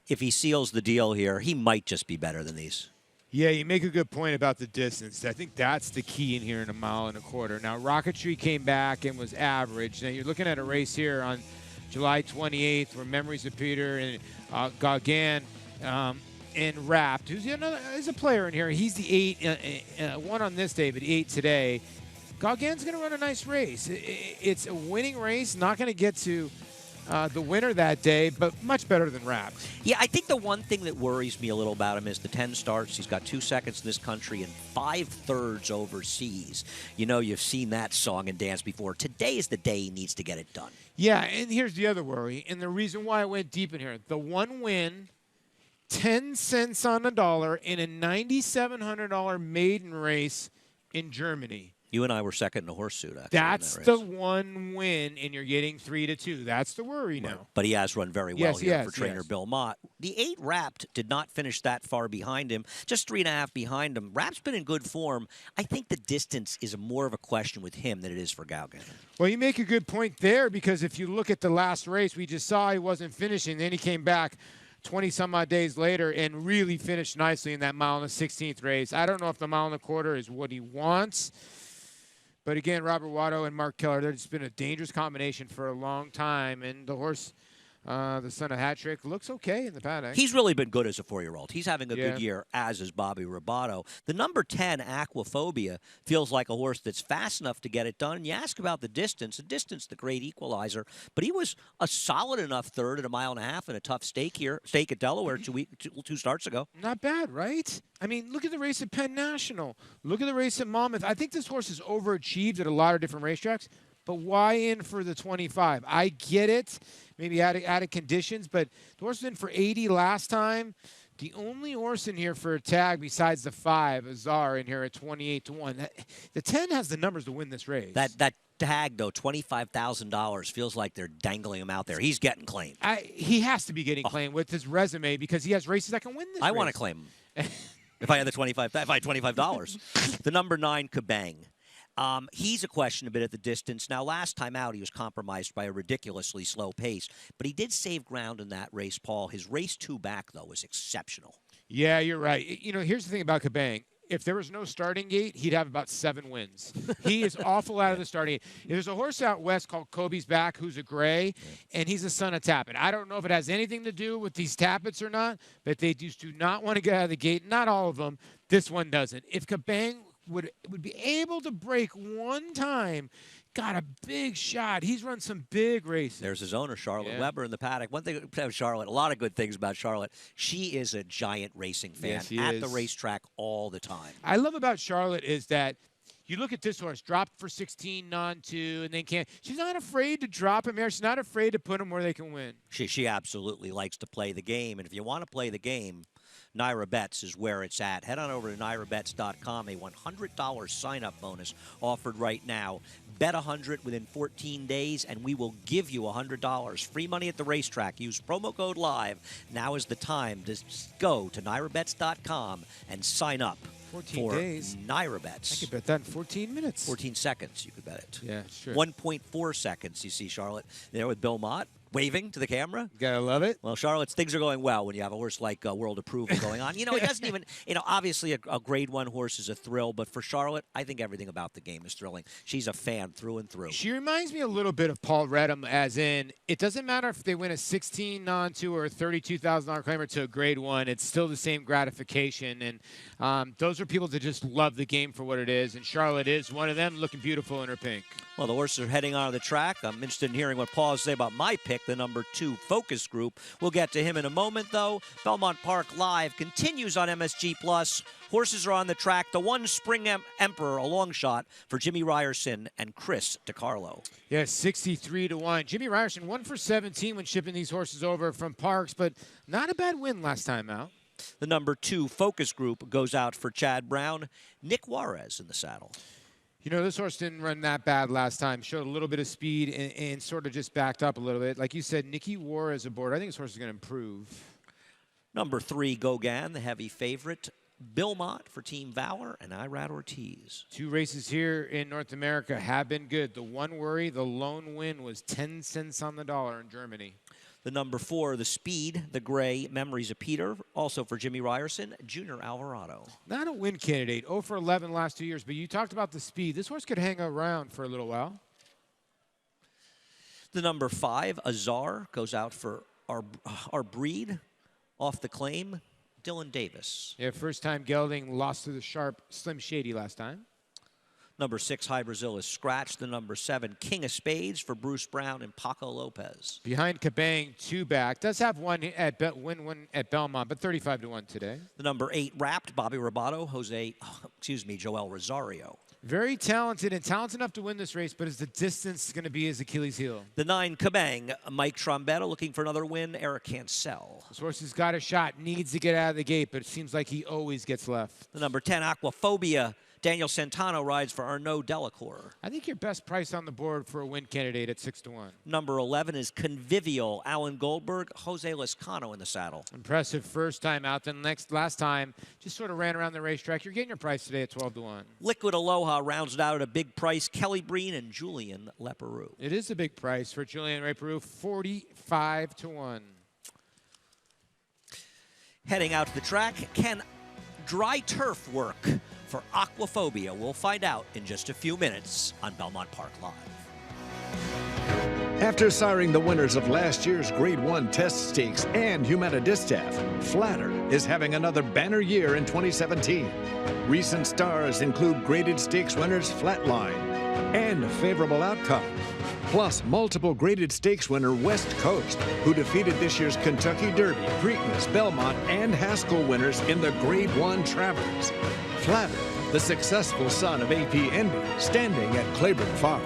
If he seals the deal here, he might just be better than these. Yeah, you make a good point about the distance. I think that's the key in here in 1.25 miles. Now, Rocketry came back and was average. Now, you're looking at a race here on July 28th where Memories of Peter and Gauguin and Wrapped, who's a player in here. He's the 8, one on this day, but 8 today. Gauguin's going to run a nice race. It's a winning race, not going to get to the winner that day, but much better than Wrapped. Yeah, I think the one thing that worries me a little about him is the 10 starts. He's got 2 seconds in this country and 5 thirds overseas. You know, you've seen that song and dance before. Today is the day he needs to get it done. Yeah, and here's the other worry, and the reason why I went deep in here. The one win, 10 cents on the dollar in a $9,700 maiden race in Germany. You and I were second in a horse suit, actually. That's the one win, and you're getting 3-2. That's the worry now. But he has run very well here for trainer Belmont. The 8 Wrapped did not finish that far behind him, just 3.5 behind him. Wrapped's been in good form. I think the distance is more of a question with him than it is for Gauguin. Well, you make a good point there, because if you look at the last race, we just saw he wasn't finishing. Then he came back 20-some-odd days later and really finished nicely in that 1.16 race. I don't know if the 1.25 miles is what he wants. But again, Robert Watto and Mark Keller, there's been a dangerous combination for a long time. And the horse, the son of Hattrick, looks okay in the paddock. He's really been good as a 4-year-old. He's having a good year, as is Bobby Roboto. The number 10, Aquaphobia, feels like a horse that's fast enough to get it done. And you ask about the distance, the great equalizer. But he was a solid enough third at 1.5 miles in a tough stake at Delaware 2 starts ago. Not bad, right? I mean, look at the race at Penn National. Look at the race at Monmouth. I think this horse has overachieved at a lot of different racetracks, but why in for the 25? I get it, maybe added conditions, but the horse was in for 80 last time. The only horse in here for a tag besides the 5, Azar, in here at 28-1. The 10 has the numbers to win this race. That tag, though, $25,000, feels like they're dangling him out there. He's getting claimed. He has to be getting claimed with his resume because he has races that can win this race. I want to claim him. If I had $25, the number 9, Kabang. He's a question a bit at the distance. Now, last time out, he was compromised by a ridiculously slow pace, but he did save ground in that race, Paul. His race 2 back, though, was exceptional. Yeah, you're right. You know, here's the thing about Kabang. If there was no starting gate, he'd have about 7 wins. He is awful out of the starting gate. There's a horse out west called Kobe's Back who's a gray, and he's a son of Tappet. I don't know if it has anything to do with these Tappets or not, but they just do not want to get out of the gate. Not all of them. This one doesn't. If Kabang would be able to break one time, got a big shot. He's run some big races. There's his owner, Charlotte Weber, in the paddock. One thing about Charlotte, a lot of good things about Charlotte. She is a giant racing fan at the racetrack all the time. I love about Charlotte is that you look at this horse, dropped for 16, non-2, and then can't. She's not afraid to drop him here. She's not afraid to put him where they can win. She absolutely likes to play the game. And if you want to play the game, Naira Bets is where it's at. Head on over to NairaBets.com. A $100 sign-up bonus offered right now. Bet 100 within 14 days, and we will give you $100. Free money at the racetrack. Use promo code LIVE. Now is the time to go to NairaBets.com and sign up. 14 for days. Naira Bets. I could bet that in 14 minutes. 14 seconds, you could bet it. Yeah, sure. 1.4 seconds, you see Charlotte there with Belmont waving to the camera. Gotta love it. Well, Charlotte's things are going well when you have a horse like World Approval going on. You know, it doesn't even, obviously a grade 1 horse is a thrill, but for Charlotte, I think everything about the game is thrilling. She's a fan through and through. She reminds me a little bit of Paul Redham, as in, it doesn't matter if they win a 16 non-2 or a $32,000 claimer to a grade 1, it's still the same gratification. And those are people that just love the game for what it is, and Charlotte is one of them, looking beautiful in her pink. Well, the horses are heading on the track. I'm interested in hearing what Paul has to say about my pick, the number 2 Focus Group. We'll get to him in a moment, though. Belmont Park Live continues on MSG+. Horses are on the track. The one Spring Emperor, a long shot for Jimmy Ryerson and Chris DiCarlo. Yeah, 63-1. Jimmy Ryerson 1 for 17 when shipping these horses over from Parks, but not a bad win last time out. The number 2 Focus Group goes out for Chad Brown. Nick Juarez in the saddle. You know, this horse didn't run that bad last time. Showed a little bit of speed and sort of just backed up a little bit. Like you said, Nicky Juarez aboard. I think this horse is going to improve. Number 3, Gauguin, the heavy favorite. Belmont for Team Valor and Irad Ortiz. 2 races here in North America have been good. The one worry, the lone win, was 10 cents on the dollar in Germany. The number 4, the Speed, the gray, Memories of Peter, also for Jimmy Ryerson, Junior Alvarado. Not a win candidate, 0 for 11 last 2 years, but you talked about the speed. This horse could hang around for a little while. The number 5, Azar, goes out for our breed, off the claim, Dylan Davis. Yeah, first time gelding, lost to the sharp Slim Shady last time. Number 6, High Brazil is scratched. The number 7, King of Spades for Bruce Brown and Paco Lopez. Behind Kabang, 2 back. Does have one at win at Belmont, but 35-1 today. The number 8, Wrapped, Bobby Robato, Joel Rosario. Very talented and talented enough to win this race, but is the distance going to be his Achilles heel? The 9, Kabang, Mike Trombetta looking for another win, Eric Cancel. This horse has got a shot, needs to get out of the gate, but it seems like he always gets left. The number 10, Aquaphobia, Daniel Santano rides for Arnaud Delacour. I think your best price on the board for a win candidate at 6-1. Number 11 is Convivial, Alan Goldberg, Jose Lescano in the saddle. Impressive first time out. Then last time, just sort of ran around the racetrack. You're getting your price today at 12-1. Liquid Aloha rounds it out at a big price. Kelly Breen and Julian Leperoux. It is a big price for Julian Leperoux, 45-1. Heading out to the track, can dry turf work for Aquaphobia? We'll find out in just a few minutes on Belmont Park Live. After siring the winners of last year's Grade 1 Test Stakes and Humana Distaff, Flatter is having another banner year in 2017. Recent stars include graded stakes winners Flatline and Favorable Outcome, plus multiple graded stakes winner West Coast, who defeated this year's Kentucky Derby, Preakness, Belmont, and Haskell winners in the Grade 1 Travers. Flatter, the successful son of A.P. Envy, standing at Claiborne Farm.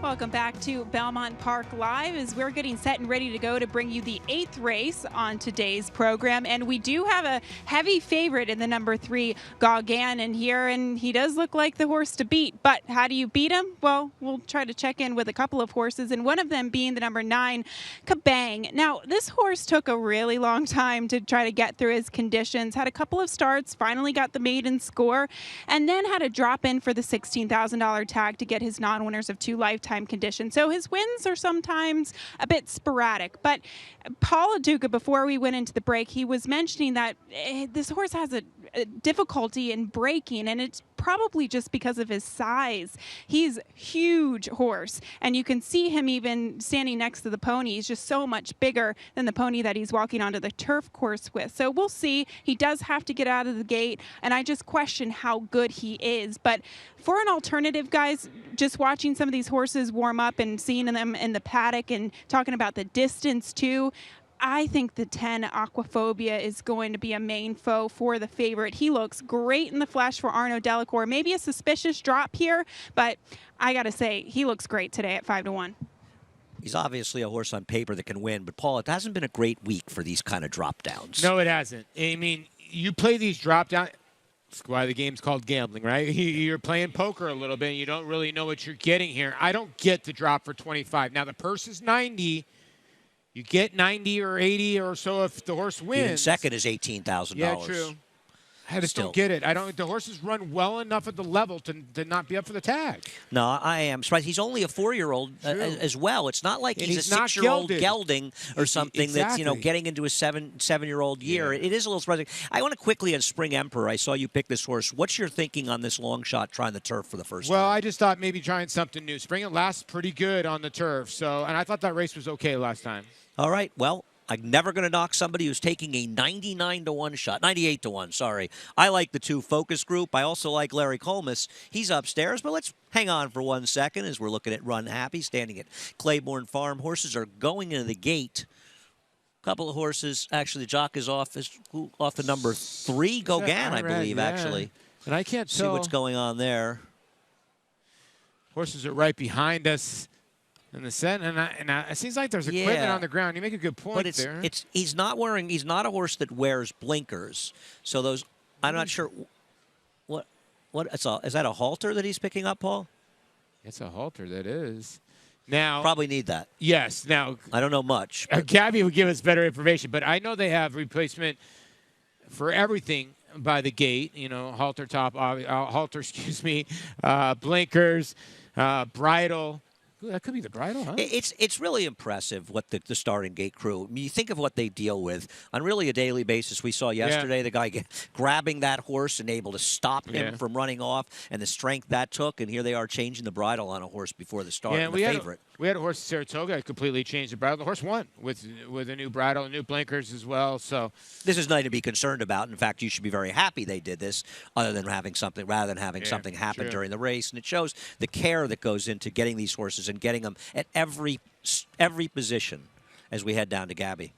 Welcome back to Belmont Park Live as we're getting set and ready to go to bring you the 8th race on today's program. And we do have a heavy favorite in the number 3, Gauguin, in here, and he does look like the horse to beat. But how do you beat him? Well, we'll try to check in with a couple of horses, and one of them being the number 9, Kabang. Now, this horse took a really long time to try to get through his conditions, had a couple of starts, finally got the maiden score, and then had to drop in for the $16,000 tag to get his non-winners of 2 lifetime conditions. So his wins are sometimes a bit sporadic. But Paul Duca, before we went into the break, he was mentioning that this horse has a difficulty in breaking, and it's probably just because of his size. He's a huge horse, and you can see him even standing next to the pony. He's just so much bigger than the pony that he's walking onto the turf course with. So we'll see. He does have to get out of the gate, and I just question how good he is. But for an alternative, guys, just watching some of these horses warm up and seeing them in the paddock and talking about the distance too, I think the 10 Aquaphobia is going to be a main foe for the favorite. He looks great in the flesh for Arnaud Delacour. Maybe a suspicious drop here, but I got to say, he looks great today at 5-1. He's obviously a horse on paper that can win, but Paul, it hasn't been a great week for these kind of drop downs. No, it hasn't. I mean, you play these drop down. That's why the game's called gambling, right? You're playing poker a little bit. And you don't really know what you're getting here. I don't get the drop for 25. Now, the purse is 90. You get 90 or 80 or so if the horse wins. Even second is $18,000. Yeah, true. I just don't get it. The horses run well enough at the level to not be up for the tag. No, I am surprised. He's only a 4-year-old as well. It's not like he's a 6-year-old gelding or something that's getting into a 7-year-old year. Yeah. It is a little surprising. I want to quickly on Spring Emperor. I saw you pick this horse. What's your thinking on this long shot trying the turf for the first time? Well, I just thought maybe trying something new. Spring lasts pretty good on the turf, and I thought that race was okay last time. All right. Well, I'm never going to knock somebody who's taking a 99-1 shot. 98-1, sorry. I like the 2 focus group. I also like Larry Colmus. He's upstairs, but let's hang on for 1 second as we're looking at Run Happy, standing at Claiborne Farm. Horses are going into the gate. A couple of horses. Actually, the jock is off the number 3, Gauguin, I believe, actually. And I can't see what's going on there. Horses are right behind us. In the set, and it seems like there's equipment on the ground. You make a good point there. He's not a horse that wears blinkers. So those, I'm not sure. Is that a halter that he's picking up, Paul? It's a halter, that is. Now probably need that. Yes. Now I don't know much. Gabby would give us better information, but I know they have replacement for everything by the gate. Halter top, blinkers, bridle. Ooh, that could be the bridle, huh? It's really impressive what the starting gate crew. I mean, you think of what they deal with on really a daily basis. We saw yesterday the guy grabbing that horse and able to stop him from running off, and the strength that took. And here they are changing the bridle on a horse before the start. Yeah, favorite. We had a horse at Saratoga that completely changed the bridle. The horse won with a new bridle and new blinkers as well. So this is nothing to be concerned about. In fact, you should be very happy they did this, rather than having something happen during the race. And it shows the care that goes into getting these horses and getting them at every position as we head down to Gabby.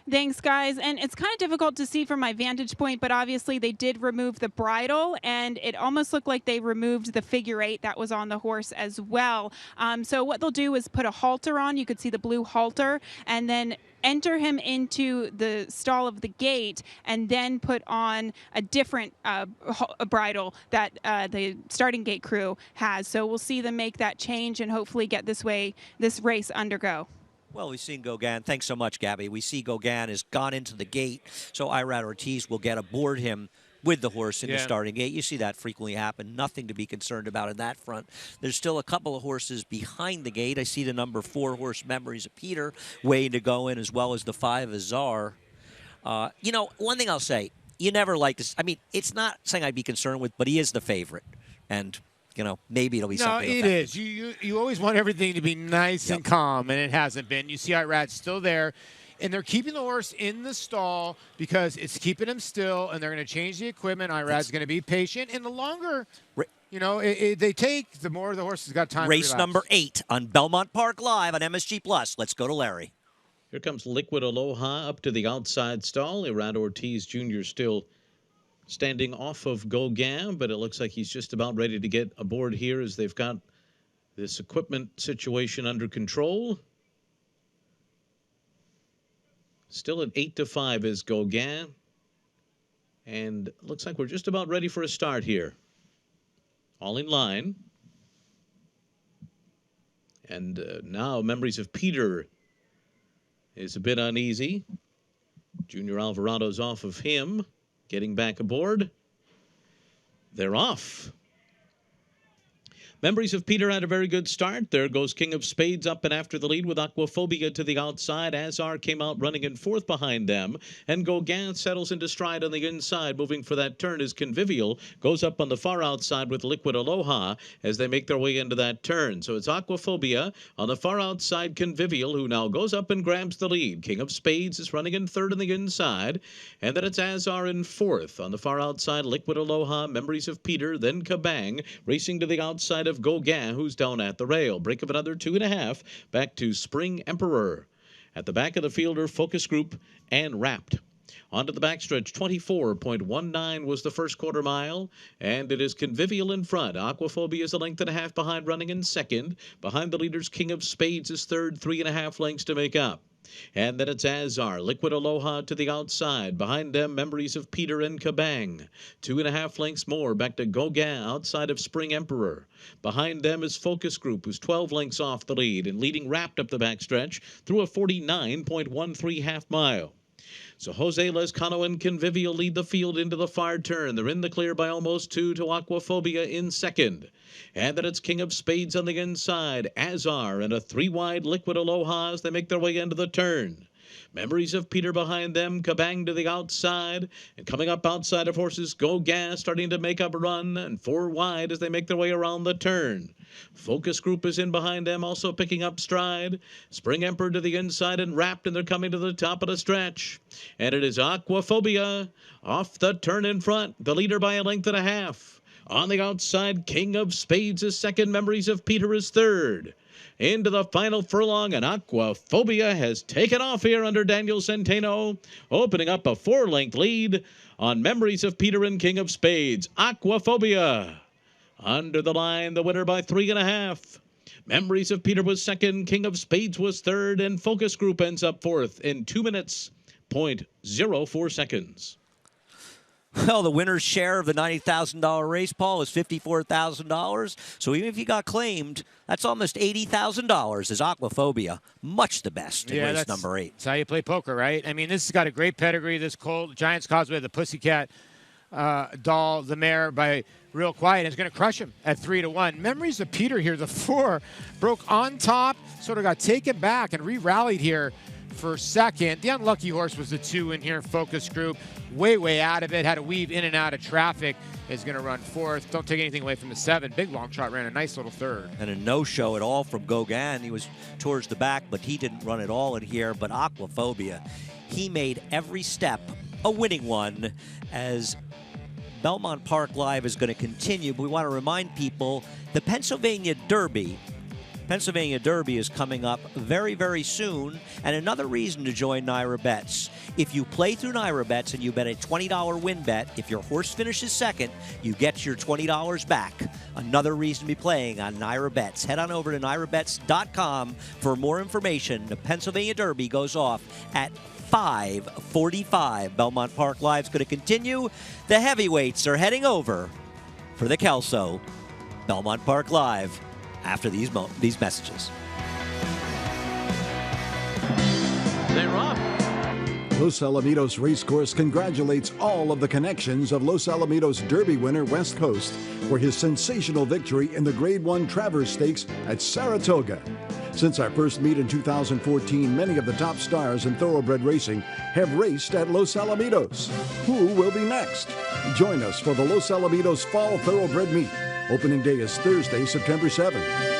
Thanks, guys. And it's kind of difficult to see from my vantage point, but obviously they did remove the bridle, and it almost looked like they removed the figure 8 that was on the horse as well. So what they'll do is put a halter on. You could see the blue halter, and then enter him into the stall of the gate, and then put on a different bridle that the starting gate crew has. So we'll see them make that change and hopefully get this race undergo. Well, we've seen Gauguin. Thanks so much, Gabby. We see Gauguin has gone into the gate, so Irad Ortiz will get aboard him with the horse in the starting gate. You see that frequently happen. Nothing to be concerned about in that front. There's still a couple of horses behind the gate. I see the number 4 horse, Memories of Peter, waiting to go in, as well as the 5 Azar. One thing I'll say, you never like this. I mean, it's not something I'd be concerned with, but he is the favorite. And maybe it'll be something. No, it is. You always want everything to be nice and calm, and it hasn't been. You see Irad's still there, and they're keeping the horse in the stall because it's keeping him still, and they're going to change the equipment. Irad's going to be patient, and the longer they take, the more the horse has got time to relax. Race number 8 on Belmont Park Live on MSG Plus. Let's go to Larry. Here comes Liquid Aloha up to the outside stall. Irad Ortiz Jr. still standing off of Gauguin, but it looks like he's just about ready to get aboard here as they've got this equipment situation under control. Still at 8-5 is Gauguin. And looks like we're just about ready for a start here. All in line. And now Memories of Peter is a bit uneasy. Junior Alvarado's off of him. Getting back aboard. They're off. Memories of Peter had a very good start. There goes King of Spades up and after the lead with Aquaphobia to the outside. Azar came out running in fourth behind them. And Gauguin settles into stride on the inside. Moving for that turn is Convivial. Goes up on the far outside with Liquid Aloha as they make their way into that turn. So it's Aquaphobia on the far outside, Convivial, who now goes up and grabs the lead. King of Spades is running in third on the inside. And then it's Azar in fourth. On the far outside, Liquid Aloha, Memories of Peter, then Kabang, racing to the outside of Gauguin, who's down at the rail. Break of another 2.5 back to Spring Emperor. At the back of the fielder, Focus Group and Wrapped. Onto the backstretch, 24.19 was the first quarter mile, and it is Convivial in front. Aquaphobia is a length and a half behind, running in second. Behind the leaders, King of Spades is third, 3.5 lengths to make up. And then it's Azar, Liquid Aloha to the outside. Behind them, Memories of Peter and Kabang. 2.5 lengths more back to Gauguin outside of Spring Emperor. Behind them is Focus Group, who's 12 lengths off the lead and leading Wrapped up the backstretch through a 49.13 half mile. So Jose Lezcano and Convivial lead the field into the far turn. They're in the clear by almost 2 to Aquaphobia in second. And then it's King of Spades on the inside. Azar and a 3-wide Liquid Aloha as they make their way into the turn. Memories of Peter behind them, Kabang to the outside, and coming up outside of horses, Gauguin starting to make up a run, and 4 wide as they make their way around the turn. Focus Group is in behind them, also picking up stride. Spring Emperor to the inside and Wrapped, and they're coming to the top of the stretch. And it is Aquaphobia off the turn in front, the leader by a length and a half. On the outside, King of Spades is second, Memories of Peter is third. Into the final furlong, and Aquaphobia has taken off here under Daniel Centeno, opening up a 4-length lead on Memories of Peter and King of Spades. Aquaphobia under the line, the winner by 3.5. Memories of Peter was second, King of Spades was third, and Focus Group ends up fourth in 2 minutes, 0.04 seconds. Well, the winner's share of the $90,000 race, Paul, is $54,000. So even if you got claimed, that's almost $80,000 as Aquaphobia. Much the best in race number 8. That's how you play poker, right? I mean, this has got a great pedigree. This Giants Causeway, the Pussycat doll, the mare by Real Quiet, is going to crush him at 3-1. Memories of Peter here, the 4, broke on top, sort of got taken back and re-rallied here for second. The unlucky horse was the 2 in here, Focus Group. Way out of it. Had to weave in and out of traffic. Is going to run fourth. Don't take anything away from the 7. Big Long Shot ran a nice little third. And a no-show at all from Gauguin. He was towards the back, but he didn't run at all in here. But Aquaphobia, he made every step a winning one as Belmont Park Live is going to continue. But we want to remind people the Pennsylvania Derby is coming up very, very soon, and another reason to join Naira Bets. If you play through Naira Bets and you bet a $20 win bet, if your horse finishes second, you get your $20 back. Another reason to be playing on Naira Bets. Head on over to nairabets.com for more information. The Pennsylvania Derby goes off at 5:45. Belmont Park Live is going to continue. The heavyweights are heading over for the Kelso. Belmont Park Live after these messages. They're off. Los Alamitos Racecourse congratulates all of the connections of Los Alamitos Derby winner West Coast for his sensational victory in the Grade 1 Travers Stakes at Saratoga. Since our first meet in 2014, many of the top stars in thoroughbred racing have raced at Los Alamitos. Who will be next? Join us for the Los Alamitos Fall Thoroughbred Meet. Opening day is Thursday, September 7th.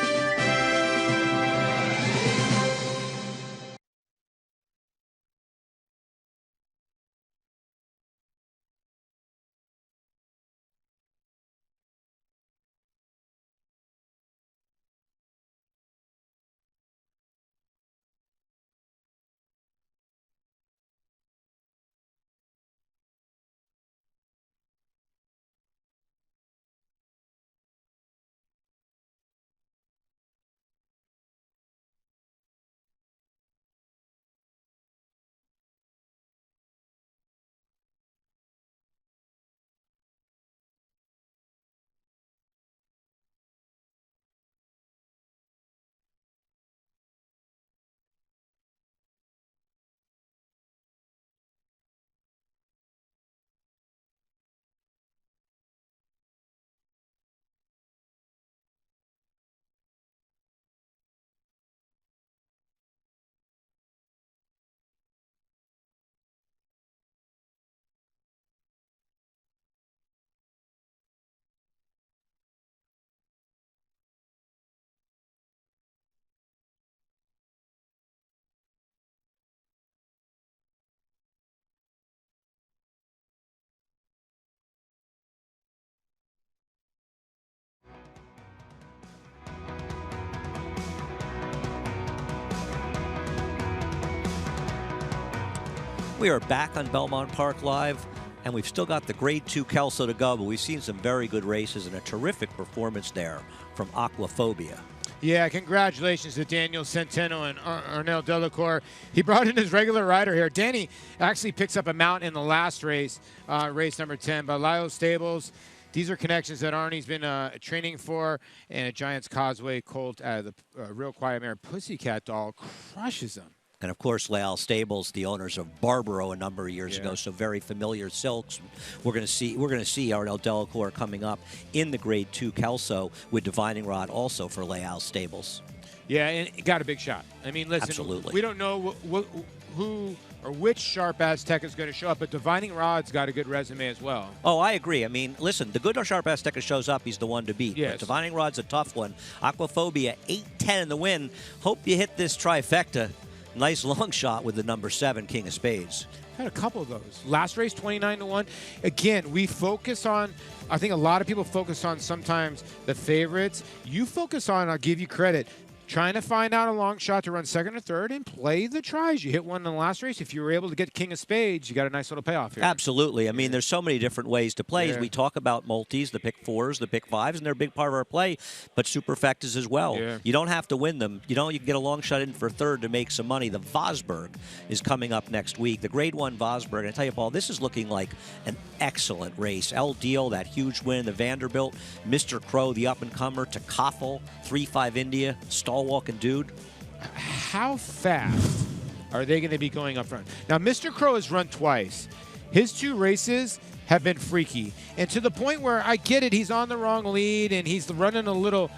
We are back on Belmont Park Live, and we've still got the Grade 2 Kelso to go, but we've seen some very good races and a terrific performance there from Aquaphobia. Yeah, congratulations to Daniel Centeno and Arnel Delacour. He brought in his regular rider here. Danny actually picks up a mount in the last race, race number 10, by Lyle Stables. These are connections that Arnie's been training for, and a Giants Causeway colt out of the Real Quiet Mare Pussycat Doll crushes them. And, of course, Leal Stables, the owners of Barbaro a number of years ago, so very familiar silks. We're going to see Arnel Delacour coming up in the Grade 2 Kelso with Divining Rod also for Leal Stables. Yeah, and it got a big shot. I mean, listen, absolutely. We don't know who or which Sharp Aztec is going to show up, but Divining Rod's got a good resume as well. Oh, I agree. I mean, listen, the good Sharp Azteca shows up, he's the one to beat. Yes. But Divining Rod's a tough one. Aquaphobia, 8-10 in the win. Hope you hit this trifecta. Nice long shot with the number 7, King of Spades. Had a couple of those. Last race, 29-1. Again, we focus on, I think a lot of people focus on sometimes the favorites. You focus on, I'll give you credit, trying to find out a long shot to run second or third and play the tries. You hit one in the last race. If you were able to get King of Spades, you got a nice little payoff here. Absolutely. I mean, there's so many different ways to play. Yeah. As we talk about multis, the pick 4s, the pick 5s, and they're a big part of our play, but superfectas as well. Yeah. You don't have to win them. You can get a long shot in for third to make some money. The Vosburg is coming up next week. The Grade 1 Vosburg. And I tell you, Paul, this is looking like an excellent race. El Deal, that huge win. The Vanderbilt, Mr. Crow, the up-and-comer, Takaffel, 3-5 India, Stall-walking dude. How fast are they going to be going up front? Now, Mr. Crow has run twice. His 2 races have been freaky. And to the point where I get it, he's on the wrong lead and he's running a little,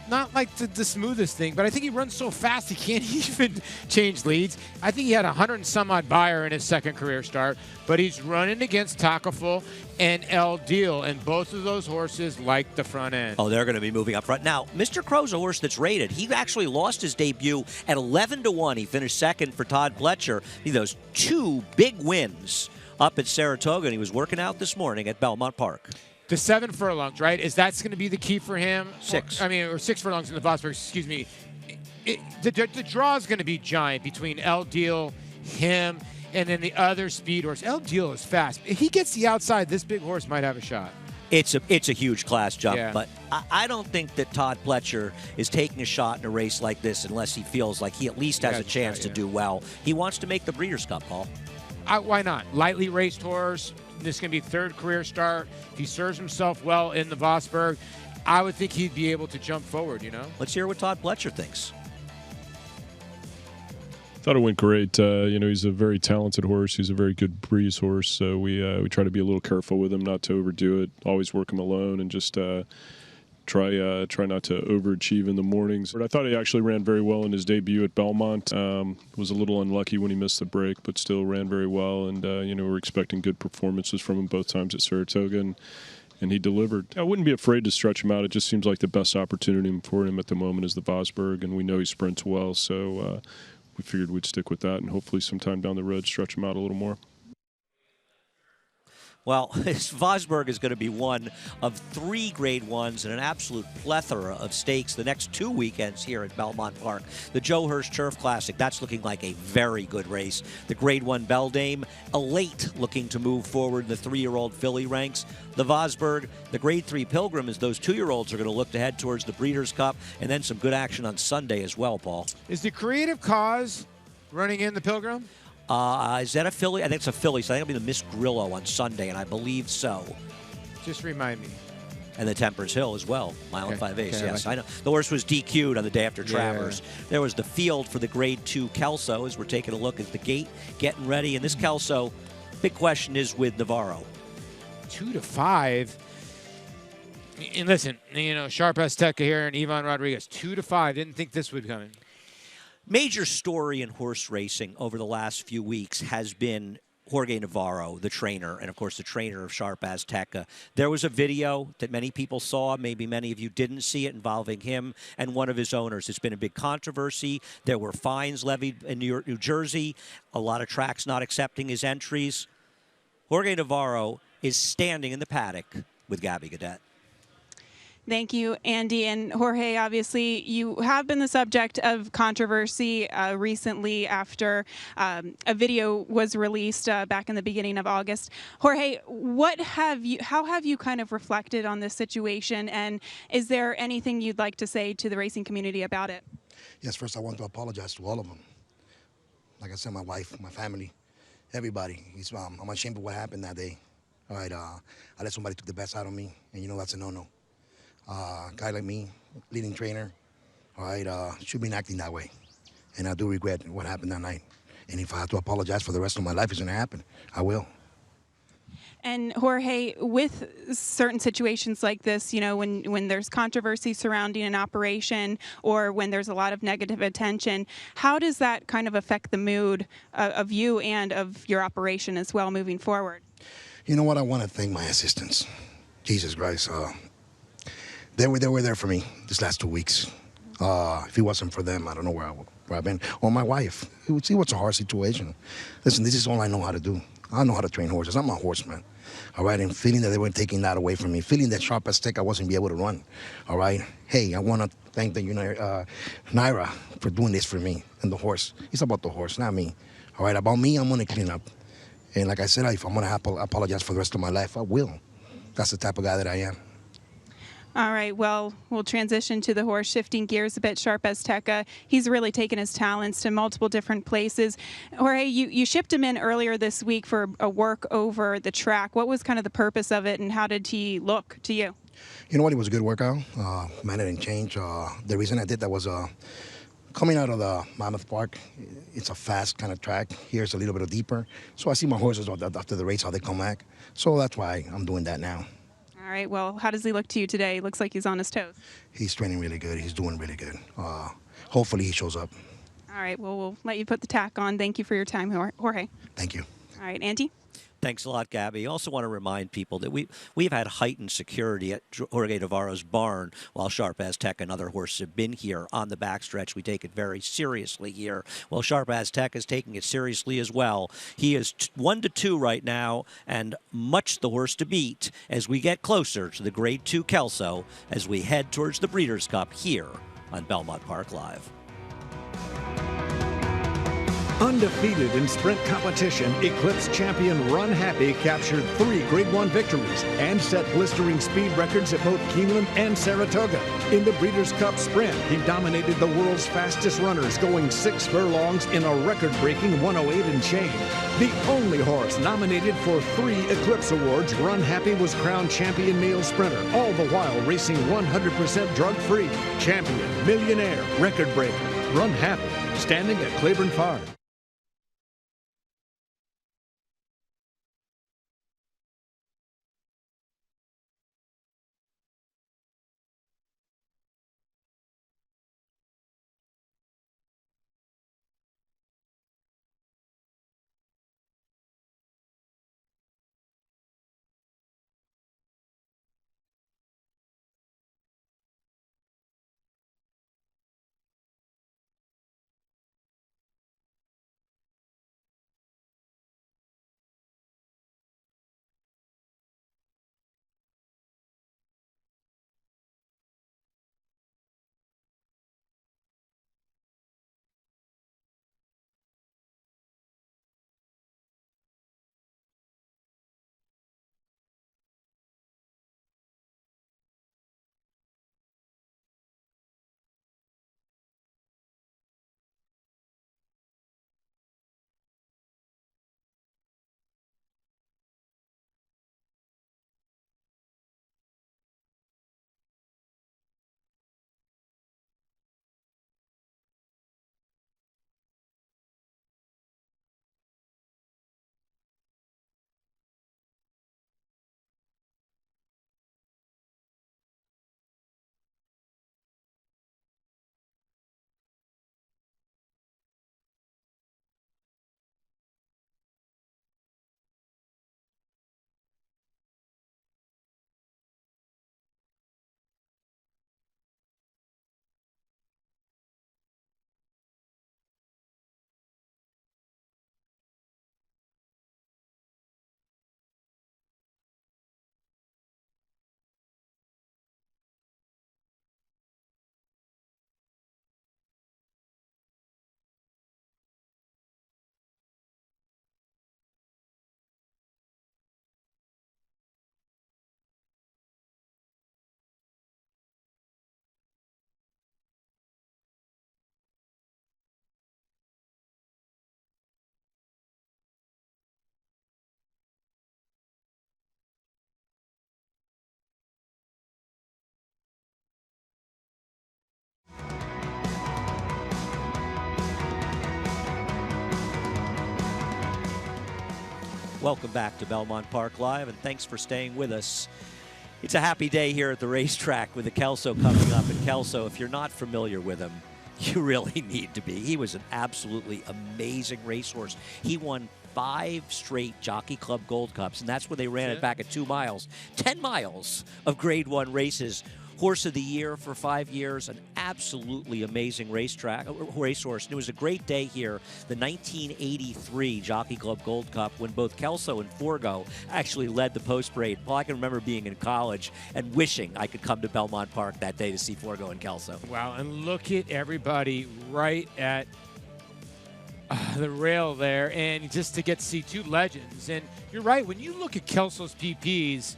not like the smoothest thing, but I think he runs so fast he can't even change leads. I think he had 100 and some odd buyer in his second career start, but he's running against Takaffel and El Deal, and both of those horses like the front end. Oh, they're going to be moving up front. Now, Mr. Crow's a horse that's rated. He actually lost his debut at 11-1. He finished second for Todd Pletcher. Those 2 big wins up at Saratoga, and he was working out this morning at Belmont Park. The 7 furlongs, right? Is that's going to be the key for him? 6. Or 6 furlongs in the Vosburg, excuse me. The draw is going to be giant between El Deal, him, and then the other speed horse. El Deal is fast. If he gets the outside, this big horse might have a shot. It's a huge class jump, Yeah. but I don't think that Todd Pletcher is taking a shot in a race like this unless he feels like he at least has a chance to do well. He wants to make the Breeders' Cup, Paul. Why not? Lightly raced horse. This is going to be 3rd career start. If he serves himself well in the Vosburg, I would think he'd be able to jump forward, Let's hear what Todd Pletcher thinks. Thought it went great. He's a very talented horse. He's a very good breeze horse. So we try to be a little careful with him, not to overdo it. Always work him alone and just try not to overachieve in the mornings. But I thought he actually ran very well in his debut at Belmont. Was a little unlucky when he missed the break, but still ran very well. And we're expecting good performances from him both times at Saratoga, and he delivered. I wouldn't be afraid to stretch him out. It just seems like the best opportunity for him at the moment is the Vosburg, and we know he sprints well, so we figured we'd stick with that and hopefully sometime down the road stretch him out a little more. Well, Vosburg is going to be one of 3 Grade 1s and an absolute plethora of stakes the next 2 weekends here at Belmont Park. The Joe Hirsch Turf Classic, that's looking like a very good race. The Grade 1 Beldame, Elate looking to move forward in the 3-year-old filly ranks. The Vosburg, the Grade 3 Pilgrim, as those 2-year-olds are going to look to head towards the Breeders' Cup, and then some good action on Sunday as well, Paul. Is the Creative Cause running in the Pilgrim? Is that a filly? I think it's a filly, so I think it'll be the Miss Grillo on Sunday, and I believe so. Just remind me. And the Temperance Hill as well, Mile and 5 Ace. Okay, Yes, I know. The horse was DQ'd on the day after Travers. Yeah. There was the field for the Grade 2 Kelso as we're taking a look at the gate, getting ready. And this Kelso, big question is with Navarro. 2-5. And listen, Sharp Azteca here and Ivan Rodriguez, 2-5. Didn't think this would come in. Major story in horse racing over the last few weeks has been Jorge Navarro, the trainer, and of course the trainer of Sharp Azteca. There was a video that many people saw, maybe many of you didn't see it, involving him and one of his owners. It's been a big controversy. There were fines levied in New Jersey, a lot of tracks not accepting his entries. Jorge Navarro is standing in the paddock with Gabby Gadet. Thank you, Andy. And Jorge, obviously, you have been the subject of controversy recently after a video was released back in the beginning of August. Jorge, how have you kind of reflected on this situation, and is there anything you'd like to say to the racing community about it? Yes, first I want to apologize to all of them. Like I said, my wife, my family, everybody. I'm ashamed of what happened that day. All right, I let somebody take the best out of me, and you know that's a no-no. A guy like me, leading trainer, all right, should be acting that way. And I do regret what happened that night. And if I have to apologize for the rest of my life, it's going to happen. I will. And Jorge, with certain situations like this, you know, when there's controversy surrounding an operation or when there's a lot of negative attention, how does that kind of affect the mood of you and of your operation as well moving forward? You know what? I want to thank my assistants. Jesus Christ. They were there for me these last 2 weeks. If it wasn't for them, I don't know where I've been. Or my wife. See what's a hard situation. Listen, this is all I know how to do. I know how to train horses. I'm a horseman. All right, and feeling that they were taking that away from me, feeling that sharp as stick I wasn't be able to run. All right, hey, I want to thank the Naira for doing this for me and the horse. It's about the horse, not me. All right, about me, I'm gonna clean up. And like I said, if I'm gonna apologize for the rest of my life, I will. That's the type of guy that I am. All right, well, we'll transition to the horse, shifting gears a bit. Sharp Azteca, he's really taken his talents to multiple different places. Jorge, you shipped him in earlier this week for a work over the track. What was kind of the purpose of it, and how did he look to you? You know what? It was a good workout. Man, it didn't change. The reason I did that was coming out of the Mammoth Park, it's a fast kind of track. Here's a little bit deeper. So I see my horses after the race, how they come back. So that's why I'm doing that now. All right, well, how does he look to you today? Looks like he's on his toes. He's training really good. He's doing really good. Hopefully he shows up. All right, well, we'll let you put the tack on. Thank you for your time, Jorge. Thank you. All right, Andy? Thanks a lot, Gabby. I also want to remind people that we've had heightened security at Jorge Navarro's barn while Sharp Azteca and other horses have been here on the backstretch. We take it very seriously here. Well, Sharp Azteca is taking it seriously as well. He is 1-2 right now, and much the horse to beat as we get closer to the Grade 2 Kelso as we head towards the Breeders' Cup here on Belmont Park Live. Undefeated in sprint competition, Eclipse champion Run Happy captured 3 Grade 1 victories and set blistering speed records at both Keeneland and Saratoga. In the Breeders' Cup Sprint, he dominated the world's fastest runners, going 6 furlongs in a record-breaking 108 and change. The only horse nominated for 3 Eclipse Awards, Run Happy was crowned champion male sprinter, all the while racing 100% drug-free. Champion, millionaire, record breaker, Run Happy, standing at Claiborne Farm. Welcome back to Belmont Park Live, and thanks for staying with us. It's a happy day here at the racetrack with the Kelso coming up. And Kelso, if you're not familiar with him, you really need to be. He was an absolutely amazing racehorse. He won 5 straight Jockey Club Gold Cups, and that's where they ran it back at 2 miles. 10 miles of Grade 1 races. Horse of the Year for 5 years, an absolutely amazing racehorse. And it was a great day here, the 1983 Jockey Club Gold Cup, when both Kelso and Forgo actually led the post parade. Well, I can remember being in college and wishing I could come to Belmont Park that day to see Forgo and Kelso. Wow, and look at everybody right at the rail there, and just to get to see 2 legends. And you're right, when you look at Kelso's PPs,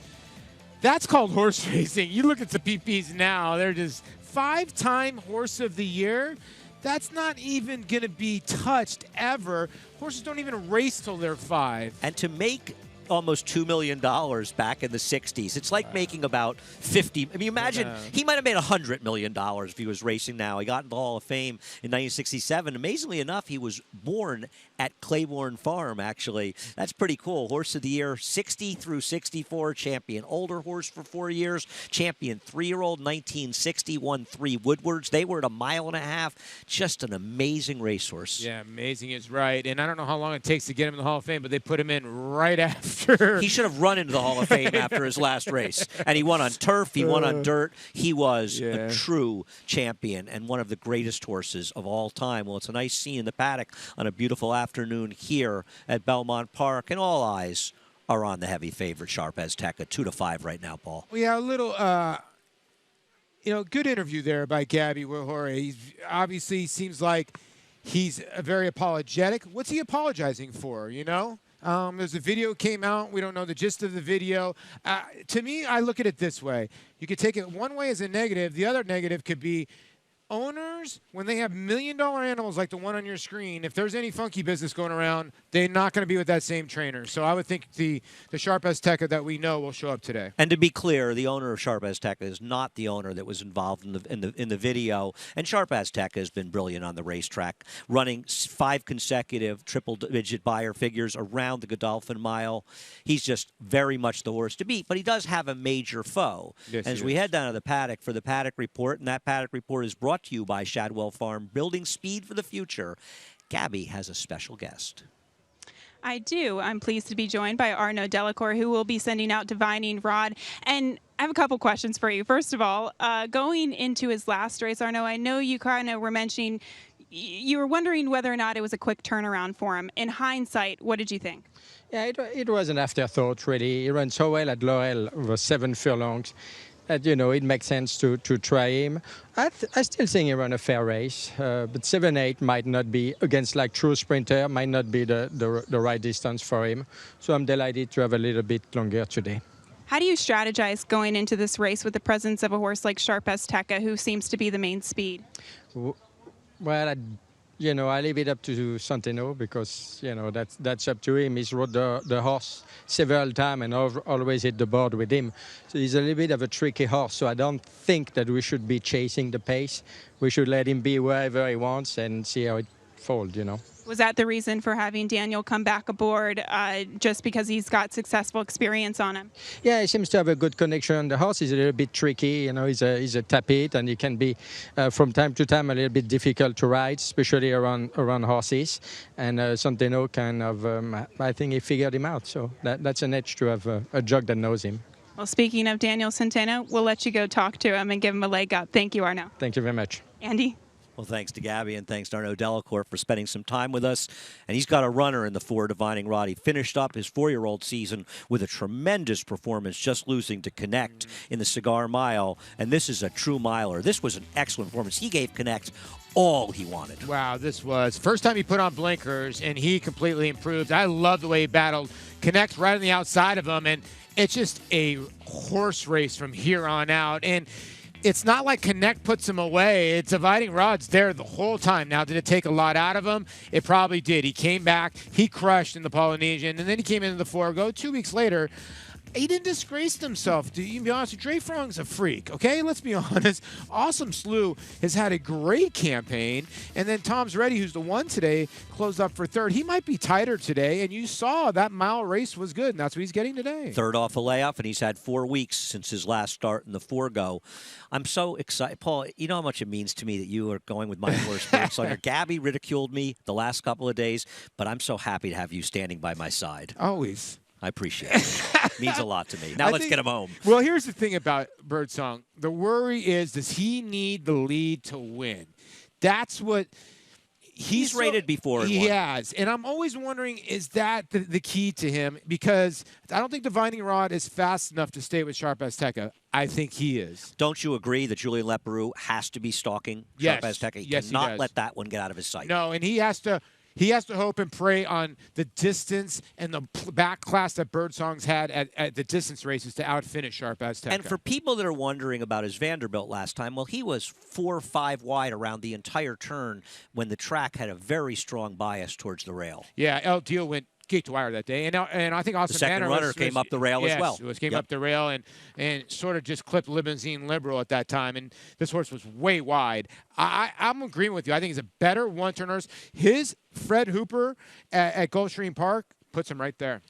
that's called horse racing. You look at the PPs now, they're just 5-time Horse of the Year. That's not even going to be touched ever. Horses don't even race till they're 5. And to make almost $2 million back in the 60s. It's like making about 50. I mean, imagine he might have made $100 million if he was racing now. He got into the Hall of Fame in 1967. Amazingly enough, he was born at Claiborne Farm, actually. That's pretty cool. Horse of the Year, 60 through 64, champion older horse for 4 years, champion 3-year-old, 1960, won 3 Woodwards. They were at 1.5 miles. Just an amazing racehorse. Yeah, amazing is right. And I don't know how long it takes to get him in the Hall of Fame, but they put him in right after. He should have run into the Hall of Fame after his last race. And he won on turf. He won on dirt. He was a true champion and one of the greatest horses of all time. Well, it's a nice scene in the paddock on a beautiful afternoon here at Belmont Park. And all eyes are on the heavy favorite, Sharp Azteca, 2-5 right now, Paul. Well, yeah, a little, good interview there by Gabby Jorge. He obviously seems like he's very apologetic. What's he apologizing for, There's a video came out. We don't know the gist of the video. To me, I look at it this way. You could take it one way as a negative. The other negative could be owners, when they have $1 million animals like the one on your screen, if there's any funky business going around, they're not going to be with that same trainer. So I would think the Sharp Azteca that we know will show up today. And to be clear, the owner of Sharp Azteca is not the owner that was involved in the video. And Sharp Azteca has been brilliant on the racetrack, running 5 consecutive triple-digit buyer figures around the Godolphin Mile. He's just very much the horse to beat, but he does have a major foe. Yes, as we head down to the paddock for the Paddock Report, and that Paddock Report is brought to you by Shadwell Farm, building speed for the future. Gabby has a special guest. I do. I'm pleased to be joined by Arnaud Delacour, who will be sending out Divining Rod. And I have a couple questions for you. First of all, going into his last race, Arnaud, I know you kind of were mentioning you were wondering whether or not it was a quick turnaround for him. In hindsight, what did you think? Yeah, it was an afterthought, really. He ran so well at Laurel over 7 furlongs. That, it makes sense to try him. I still think he ran a fair race, but 7-8 might not be, against like true sprinter, might not be the right distance for him. So I'm delighted to have a little bit longer today. How do you strategize going into this race with the presence of a horse like Sharp Azteca, who seems to be the main speed? Well, I leave it up to Centeno because, that's up to him. He's rode the horse several times and always hit the board with him. So he's a little bit of a tricky horse. So I don't think that we should be chasing the pace. We should let him be wherever he wants and see how it folds, Was that the reason for having Daniel come back aboard, just because he's got successful experience on him? Yeah, he seems to have a good connection. The horse is a little bit tricky. He's a tapit, and he can be, from time to time, a little bit difficult to ride, especially around horses. And Centeno kind of, I think he figured him out. So that's an edge to have a jog that knows him. Well, speaking of Daniel Centeno, we'll let you go talk to him and give him a leg up. Thank you, Arnaud. Thank you very much. Andy? Well, thanks to Gabby and thanks to Arnaud Delacour for spending some time with us. And he's got a runner in the 4 Divining Rod. He finished up his 4-year-old season with a tremendous performance, just losing to Connect in the Cigar Mile. And this is a true miler. This was an excellent performance. He gave Connect all he wanted. Wow, this was first time he put on blinkers, and he completely improved. I love the way he battled Connect right on the outside of him, and it's just a horse race from here on out. And it's not like Connect puts him away. It's Divining Rod's there the whole time. Now, did it take a lot out of him? It probably did. He came back. He crushed in the Polynesian, and then he came into the Forgo 2 weeks later. he didn't disgrace himself. To even be honest, Dre Frong's a freak. Okay, let's be honest. Awesome Slew has had a great campaign, and then Tom's Ready, who's the one today, closed up for third. He might be tighter today, and you saw that mile race was good, and that's what he's getting today. Third off a layoff, and he's had 4 weeks since his last start in the 4-go. I'm so excited. Paul, you know how much it means to me that you are going with my horse, Birdsong. Gabby ridiculed me the last couple of days, but I'm so happy to have you standing by my side. Always. I appreciate it. It means a lot to me. Now let's get him home. Well, here's the thing about Birdsong. The worry is, does he need the lead to win? That's what he's rated before. He has. And I'm always wondering, is that the key to him? Because I don't think Divining Rod is fast enough to stay with Sharp Azteca. I think he is. Don't you agree that Julian Leperoux has to be stalking Sharp Azteca? He cannot let that one get out of his sight. No, and he has to hope and pray on the distance and the back class that Birdsong's had at the distance races to outfinish Sharp Azteca. And for people that are wondering about his Vanderbilt last time, well, he was 4 or 5 wide around the entire turn when the track had a very strong bias towards the rail. Yeah, El Dio went gate to wire that day, and I think Austin the second Manor runner came up the rail as well. Came up the rail and sort of just clipped Limousine Liberal at that time, and this horse was way wide. I'm agreeing with you. I think he's a better one-turn horse. His Fred Hooper at Gulfstream Park puts him right there.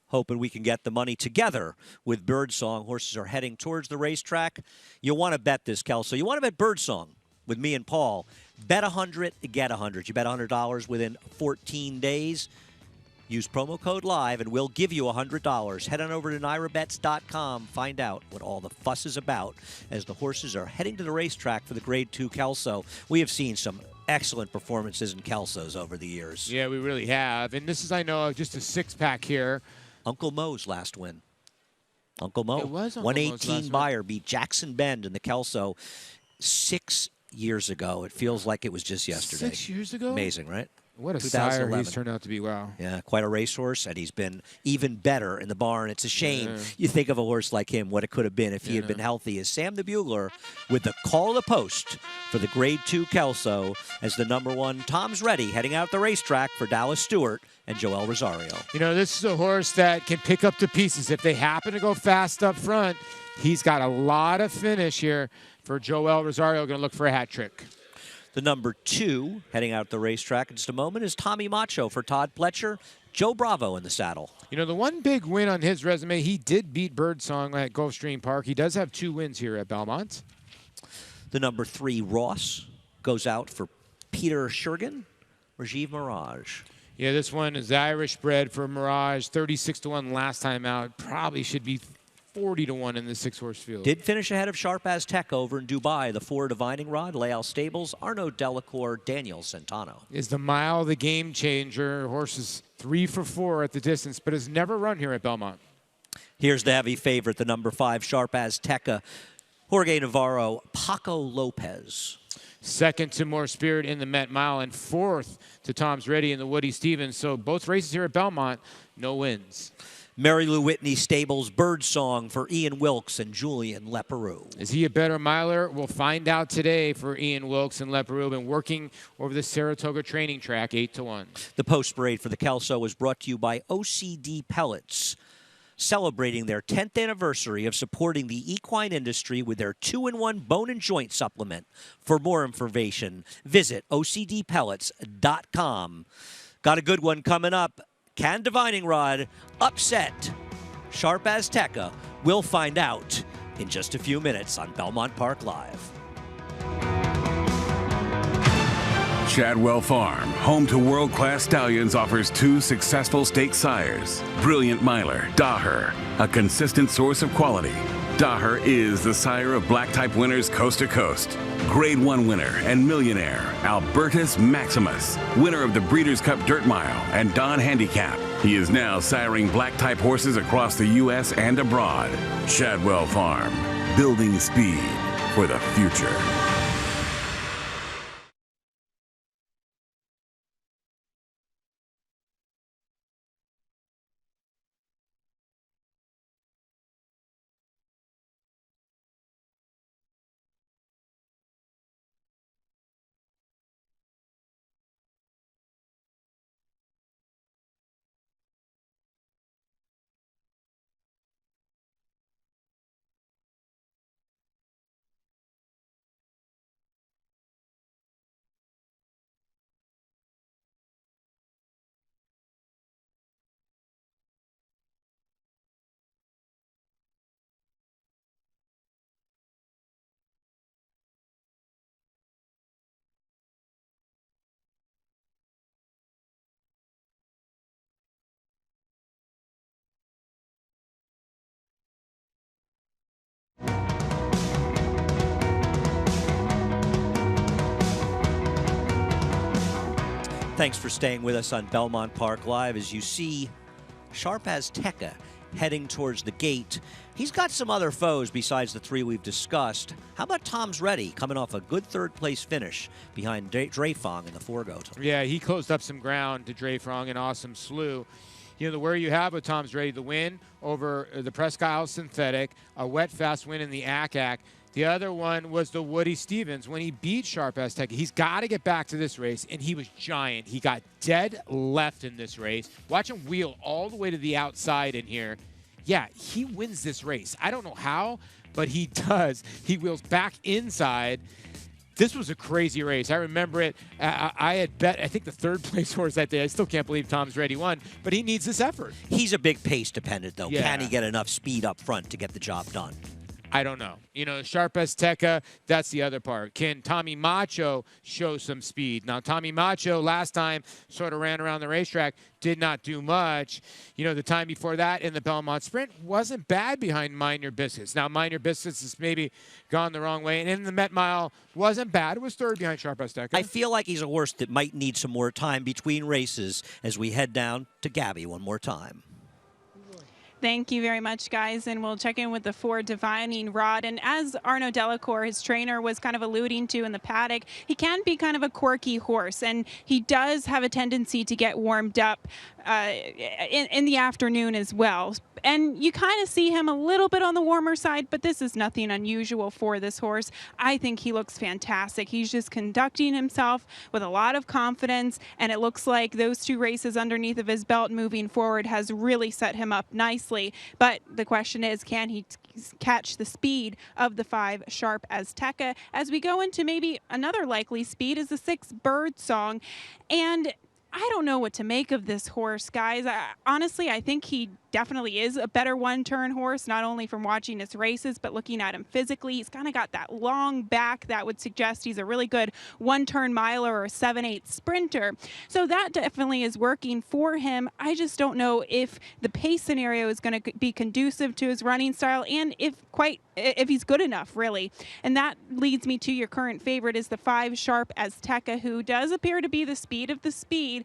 Hoping we can get the money together with Birdsong. Horses are heading towards the racetrack. You want to bet this, Kelso. You want to bet Birdsong with me and Paul. Bet 100, get 100. You bet $100 within 14 days. Use promo code LIVE, and we'll give you $100. Head on over to NYRABets.com. Find out what all the fuss is about as the horses are heading to the racetrack for the Grade 2 Kelso. We have seen some excellent performances in Kelsos over the years. Yeah, we really have. And this is, I know, just a 6-pack here. Uncle Mo's last win. Uncle Mo. It was Uncle 118 buyer beat Jackson Bend in the Kelso 6 years ago. It feels like it was just yesterday. 6 years ago? Amazing, right? What a sire he's turned out to be, wow. Yeah, quite a racehorse, and he's been even better in the barn. It's a shame you think of a horse like him, what it could have been if he had been healthy. Is Sam the Bugler with the call of the post for the Grade 2 Kelso as the #1 Tom's Ready heading out the racetrack for Dallas Stewart and Joel Rosario. You know, this is a horse that can pick up the pieces. If they happen to go fast up front, he's got a lot of finish here for Joel Rosario. Going to look for a hat trick. The #2 heading out the racetrack in just a moment is Tommy Macho for Todd Pletcher. Joe Bravo in the saddle. You know, the one big win on his resume, he did beat Birdsong at Gulfstream Park. He does have 2 wins here at Belmont. The #3 Ross goes out for Peter Shurgan, Rajiv Mirage. Yeah, this one is Irish bred for Mirage. 36-1 last time out. Probably should be 40-1 in the 6-horse field. Did finish ahead of Sharp Azteca over in Dubai. The 4 Divining Rod, Leal Stables, Arnaud Delacour, Daniel Centano. Is the mile the game changer? Horse is 3 for 4 at the distance, but has never run here at Belmont. Here's the heavy favorite, the #5 Sharp Azteca, Jorge Navarro, Paco Lopez. Second to More Spirit in the Met Mile, and 4th to Tom's Ready in the Woody Stevens. So both races here at Belmont, no wins. Mary Lou Whitney Stables Birdsong for Ian Wilkes and Julian Leperoux. Is he a better miler? We'll find out today for Ian Wilkes and Leperoux. Been working over the Saratoga training track, 8-1. The post parade for the Kelso was brought to you by OCD Pellets, celebrating their 10th anniversary of supporting the equine industry with their 2-in-1 bone and joint supplement. For more information, visit OCDpellets.com. Got a good one coming up. Can Divining Rod upset Sharp Azteca? We'll find out in just a few minutes on Belmont Park Live. Chadwell Farm, home to world-class stallions, offers 2 successful stake sires. Brilliant Miler, Daher, a consistent source of quality. Daher is the sire of black-type winners coast to coast. Grade 1 winner and millionaire, Albertus Maximus, winner of the Breeders' Cup Dirt Mile and Don Handicap. He is now siring black-type horses across the U.S. and abroad. Chadwell Farm, building speed for the future. Thanks for staying with us on Belmont Park Live. As you see, Sharp Azteca heading towards the gate. He's got some other foes besides the three we've discussed. How about Tom's Ready, coming off a good third-place finish behind Dreyfong in the foregoat? Yeah, he closed up some ground to Dreyfong, an awesome slew. You know, the where you have with Tom's Ready, the win over the Presque Isle Synthetic, a wet, fast win in the ACAC. The other one was the Woody Stevens when he beat Sharp Azteca. He's got to get back to this race, and he was giant. He got dead left in this race. Watch him wheel all the way to the outside in here. Yeah, he wins this race. I don't know how, but he does. He wheels back inside. This was a crazy race. I remember it. I had bet, I think, the third-place horse that day. I still can't believe Tom's Ready won, but he needs this effort. He's a big pace dependent, though. Yeah. Can he get enough speed up front to get the job done? I don't know. You know, Sharp Azteca, that's the other part. Can Tommy Macho show some speed? Now, Tommy Macho last time sort of ran around the racetrack, did not do much. You know, the time before that in the Belmont Sprint wasn't bad behind Mind Your Biscuits. Now, Mind Your Biscuits has maybe gone the wrong way. And in the Met Mile, wasn't bad. It was third behind Sharp Azteca. I feel like he's a horse that might need some more time between races as we head down to Gabby one more time. Thank you very much, guys, and we'll check in with the 4 Divining Rod. And as Arnaud Delacour, his trainer, was kind of alluding to in the paddock, he can be kind of a quirky horse, and he does have a tendency to get warmed up in the afternoon as well. And you kind of see him a little bit on the warmer side, but this is nothing unusual for this horse. I think he looks fantastic. He's just conducting himself with a lot of confidence, and it looks like those 2 races underneath of his belt moving forward has really set him up nicely. But the question is, can he catch the speed of the 5 Sharp Azteca? As we go into maybe another likely speed is the 6 Bird Song. And I don't know what to make of this horse, guys. Honestly, I think he definitely is a better one-turn horse, not only from watching his races, but looking at him physically. He's kind of got that long back that would suggest he's a really good one-turn miler or a 7/8 sprinter. So that definitely is working for him. I just don't know if the pace scenario is going to be conducive to his running style and if he's good enough, really. And that leads me to your current favorite is the 5 Sharp Azteca, who does appear to be the speed of the speed.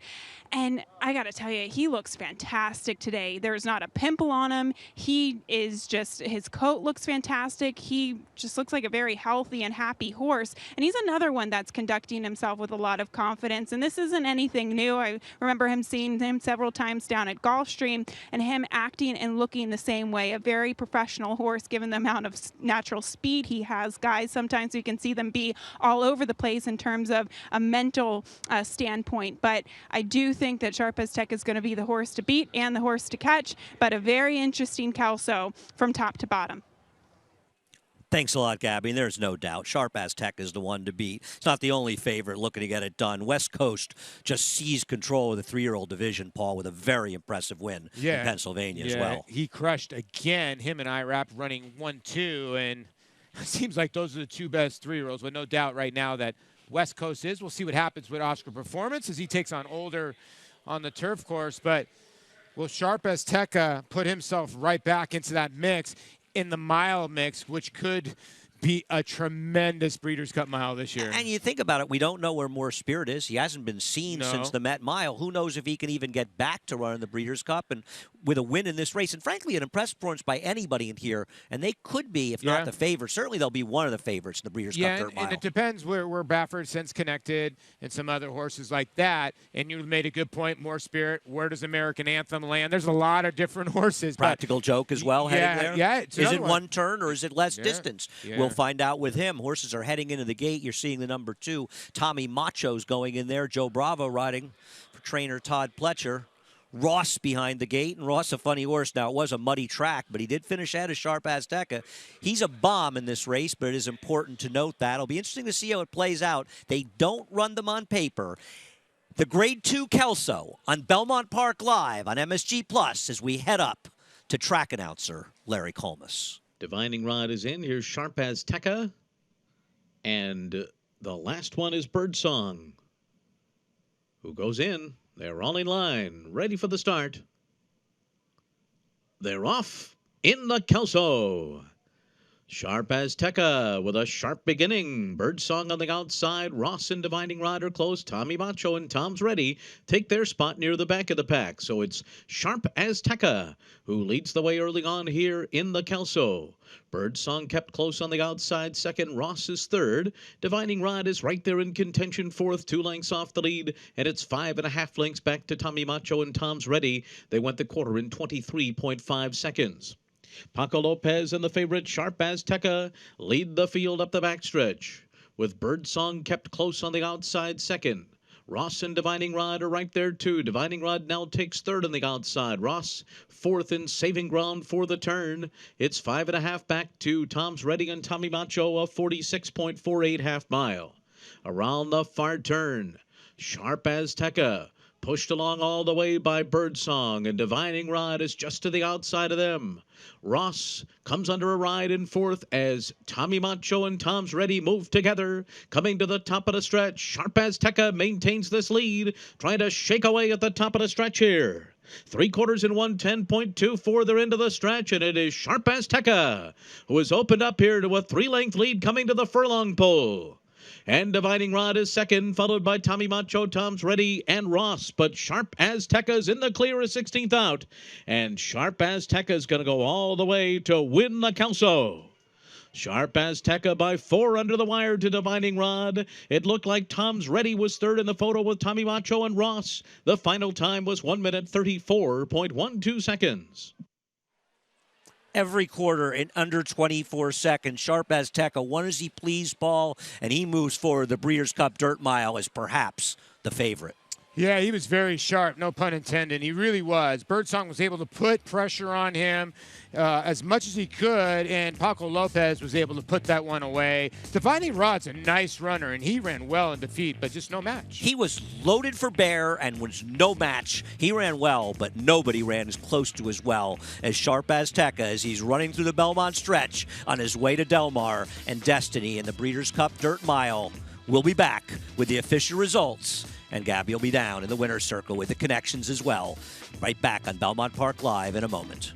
And I got to tell you, he looks fantastic today. There's not a pimple on him. He is just, his coat looks fantastic. He just looks like a very healthy and happy horse. And he's another one that's conducting himself with a lot of confidence. And this isn't anything new. I remember seeing him several times down at Gulfstream and him acting and looking the same way. A very professional horse, given the amount of natural speed he has. Guys, sometimes we can see them be all over the place in terms of a mental standpoint. But I do think that Sharp Azteca is going to be the horse to beat and the horse to catch, but a very interesting Kelso from top to bottom. Thanks a lot, Gabby. And there's no doubt Sharp Azteca is the one to beat. It's not the only favorite looking to get it done. West Coast just seized control of the 3-year-old division, Paul, with a very impressive win in Pennsylvania as well. He crushed again. Him and IRAP running 1-2, and it seems like those are the 2 best 3-year-olds, but no doubt right now that West Coast is. We'll see what happens with Oscar Performance as he takes on Older on the turf course. But will Sharp Azteca put himself right back into that mix in the mile mix, which could be a tremendous Breeders' Cup Mile this year? And you think about it, we don't know where More Spirit is. He hasn't been seen since the Met Mile. Who knows if he can even get back to running the Breeders' Cup and with a win in this race. And frankly, an impressive performance by anybody in here. And they could be, if not the favorite, certainly they'll be one of the favorites in the Breeders' Cup Dirt Mile. And it depends where Baffert, Sense Connected, and some other horses like that. And you made a good point, More Spirit. Where does American Anthem land? There's a lot of different horses. Practical Joke as well heading there. Yeah, is it one turn or is it less distance? We'll find out with him. Horses are heading into the gate. You're seeing the number 2. Tommy Macho's going in there. Joe Bravo riding for trainer Todd Pletcher. Ross behind the gate, and Ross a funny horse. Now, it was a muddy track, but he did finish ahead of Sharp Azteca. He's a bomb in this race, but it is important to note that. It'll be interesting to see how it plays out. They don't run them on paper. The Grade 2 Kelso on Belmont Park Live on MSG Plus as we head up to track announcer Larry Colmus. Divining Rod is in. Here's Sharp Azteca. And the last one is Birdsong, who goes in. They're all in line, ready for the start. They're off in the Kelso. Sharp Azteca with a sharp beginning. Birdsong on the outside. Ross and Divining Rod are close. Tommy Macho and Tom's Ready take their spot near the back of the pack. So it's Sharp Azteca who leads the way early on here in the Kelso. Birdsong kept close on the outside. Second, Ross is third. Divining Rod is right there in contention fourth, 2 lengths off the lead, and it's 5.5 lengths back to Tommy Macho and Tom's Ready. They went the quarter in 23.5 seconds. Paco Lopez and the favorite Sharp Azteca lead the field up the backstretch, with Birdsong kept close on the outside second. Ross and Divining Rod are right there too. Divining Rod now takes third on the outside. Ross fourth in saving ground for the turn. It's 5.5 back to Tom's Ready and Tommy Macho, a 46.48 half mile. Around the far turn, Sharp Azteca pushed along all the way by Birdsong, and Divining Rod is just to the outside of them. Ross comes under a ride in fourth as Tommy Macho and Tom's Ready move together. Coming to the top of the stretch, Sharp Azteca maintains this lead, trying to shake away at the top of the stretch here. 3/4 in 1:10.24. They're into the stretch, and it is Sharp Azteca who has opened up here to a 3-length lead coming to the furlong pole. And Divining Rod is second, followed by Tommy Macho, Tom's Ready, and Ross. But Sharp Azteca's in the clear as 16th out. And Sharp Azteca's going to go all the way to win the Kelso. Sharp Azteca by 4 under the wire to Divining Rod. It looked like Tom's Ready was third in the photo with Tommy Macho and Ross. The final time was 1 minute 34.12 seconds. Every quarter in under 24 seconds. Sharp Azteca, one as he please, Paul, and he moves forward. The Breeders' Cup Dirt Mile is perhaps the favorite. Yeah, he was very sharp, no pun intended. He really was. Birdsong was able to put pressure on him as much as he could, and Paco Lopez was able to put that one away. Divining Rod's a nice runner, and he ran well in defeat, but just no match. He was loaded for bear and was no match. He ran well, but nobody ran as close to as well as Sharp Azteca as he's running through the Belmont stretch on his way to Del Mar and Destiny in the Breeders' Cup Dirt Mile. We'll be back with the official results, and Gabby will be down in the winner's circle with the connections as well. Right back on Belmont Park Live in a moment.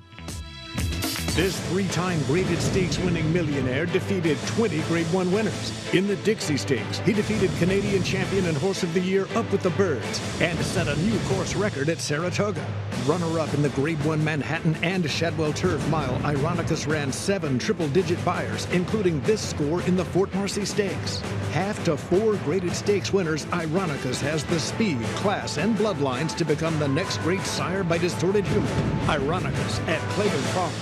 This 3-time graded stakes winning millionaire defeated 20 Grade 1 winners. In the Dixie Stakes, he defeated Canadian champion and horse of the year Up With the Birds and set a new course record at Saratoga. Runner-up in the Grade 1 Manhattan and Shadwell Turf Mile, Ironicus ran 7 triple-digit buyers, including this score in the Fort Marcy Stakes. Half to 4 graded stakes winners, Ironicus has the speed, class, and bloodlines to become the next great sire by distorted humor. Ironicus at Claiborne Farm.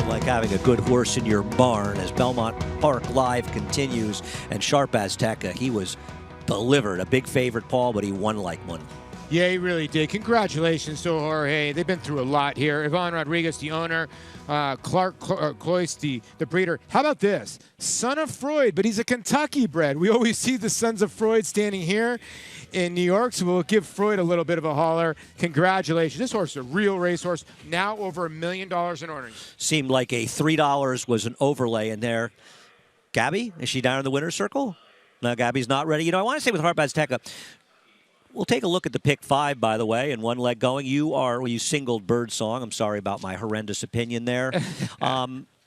Like having a good horse in your barn as Belmont Park Live continues. And Sharp Azteca, he was delivered. A big favorite, Paul, but he won like one. Yeah, he really did. Congratulations to Jorge. They've been through a lot here. Ivan Rodriguez, the owner. Clark Cloyce, the breeder. How about this? Son of Freud, but he's a Kentucky bred. We always see the sons of Freud standing here in New York, so we'll give Freud a little bit of a holler. Congratulations. This horse is a real racehorse. Now over $1 million in earnings. Seemed like a $3 was an overlay in there. Gabby, is she down in the winner's circle? No, Gabby's not ready. You know, I want to say with Sharp Azteca, we'll take a look at the pick 5, by the way, and one leg going. You singled Birdsong. I'm sorry about my horrendous opinion there.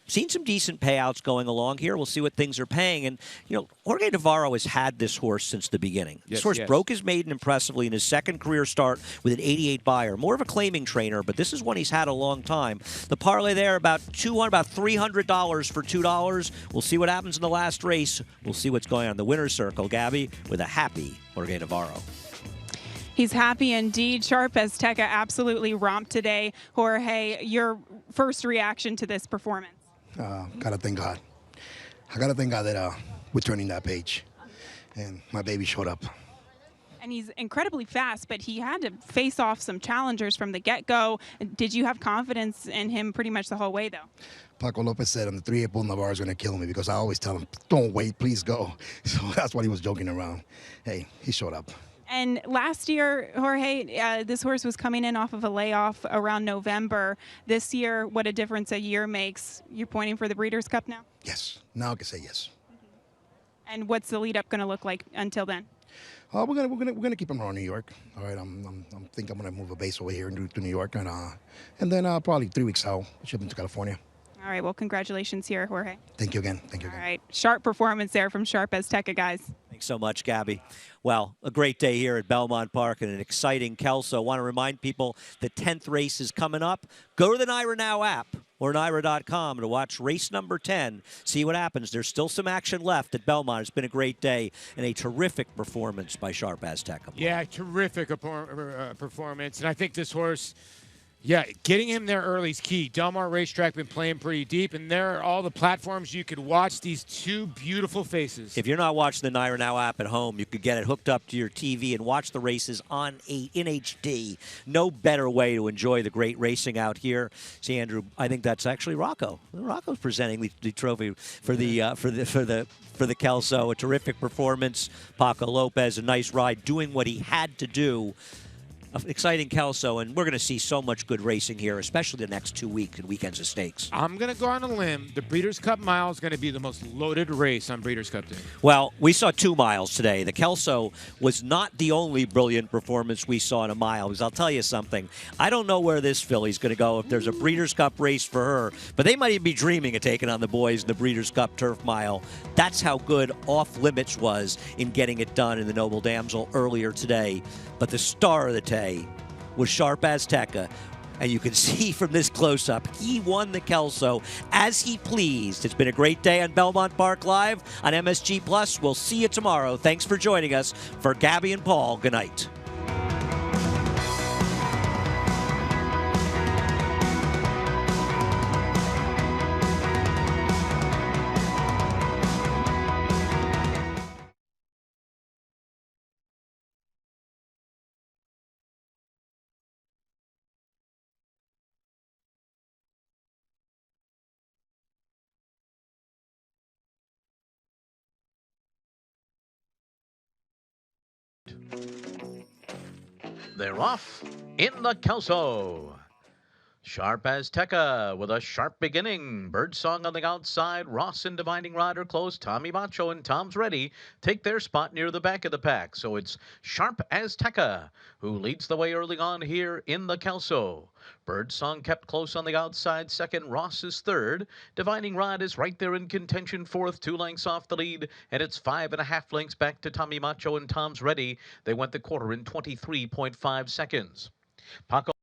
Seen some decent payouts going along here. We'll see what things are paying. And, you know, Jorge Navarro has had this horse since the beginning. This horse broke his maiden impressively in his second career start with an 88 buyer. More of a claiming trainer, but this is one he's had a long time. The parlay there, about $300 for $2. We'll see what happens in the last race. We'll see what's going on in the winner's circle. Gabby, with a happy Jorge Navarro. He's happy indeed. Sharp Azteca absolutely romped today. Jorge, your first reaction to this performance? Gotta thank God. I gotta thank God that we're turning that page, and my baby showed up. And he's incredibly fast, but he had to face off some challengers from the get-go. Did you have confidence in him pretty much the whole way, though? Paco Lopez said on the 3-8 bull, Navarro's going to kill me because I always tell him, don't wait, please go. So that's why he was joking around. Hey, he showed up. And last year, Jorge, this horse was coming in off of a layoff around November. This year, what a difference a year makes. You're pointing for the Breeders' Cup now? Yes. Now I can say yes. And what's the lead-up going to look like until then? We're gonna keep him around New York. All right, I think I'm gonna move a base over here to New York, and then probably 3 weeks out, ship him to California. All right, well, congratulations here, Jorge. Thank you again. Thank you again. All right, sharp performance there from Sharp Azteca, guys. Thanks so much, Gabby. Well, a great day here at Belmont Park and an exciting Kelso. I want to remind people the 10th race is coming up. Go to the NYRA Now app or NYRA.com to watch race number 10. See what happens. There's still some action left at Belmont. It's been a great day and a terrific performance by Sharp Azteca. Yeah, terrific performance. And I think this horse, yeah, getting him there early is key. Del Mar Racetrack been playing pretty deep, and there are all the platforms you could watch these two beautiful faces. If you're not watching the NYRA Now app at home, you could get it hooked up to your TV and watch the races in HD. No better way to enjoy the great racing out here. See, Andrew, I think that's actually Rocco. Rocco's presenting the trophy for the Kelso. A terrific performance. Paco Lopez, a nice ride, doing what he had to do. Exciting Kelso, and we're going to see so much good racing here, especially the next 2 weeks and weekends of stakes. I'm going to go on a limb. The Breeders' Cup Mile is going to be the most loaded race on Breeders' Cup Day. Well, we saw 2 miles today. The Kelso was not the only brilliant performance we saw in a mile, because I'll tell you something. I don't know where this filly's going to go if there's a Breeders' Cup race for her, but they might even be dreaming of taking on the boys in the Breeders' Cup Turf Mile. That's how good Off Limits was in getting it done in the Noble Damsel earlier today. But the star of the day was Sharp Azteca. And you can see from this close-up, he won the Kelso as he pleased. It's been a great day on Belmont Park Live on MSG+. We'll see you tomorrow. Thanks for joining us. For Gabby and Paul, good night. They're off in the Kelso. Sharp Azteca with a sharp beginning. Birdsong on the outside. Ross and Divining Rod are close. Tommy Macho and Tom's Ready take their spot near the back of the pack. So it's Sharp Azteca who leads the way early on here in the Kelso. Birdsong kept close on the outside. Second, Ross is third. Divining Rod is right there in contention fourth, 2 lengths off the lead. And it's 5.5 lengths back to Tommy Macho and Tom's Ready. They went the quarter in 23.5 seconds. Paco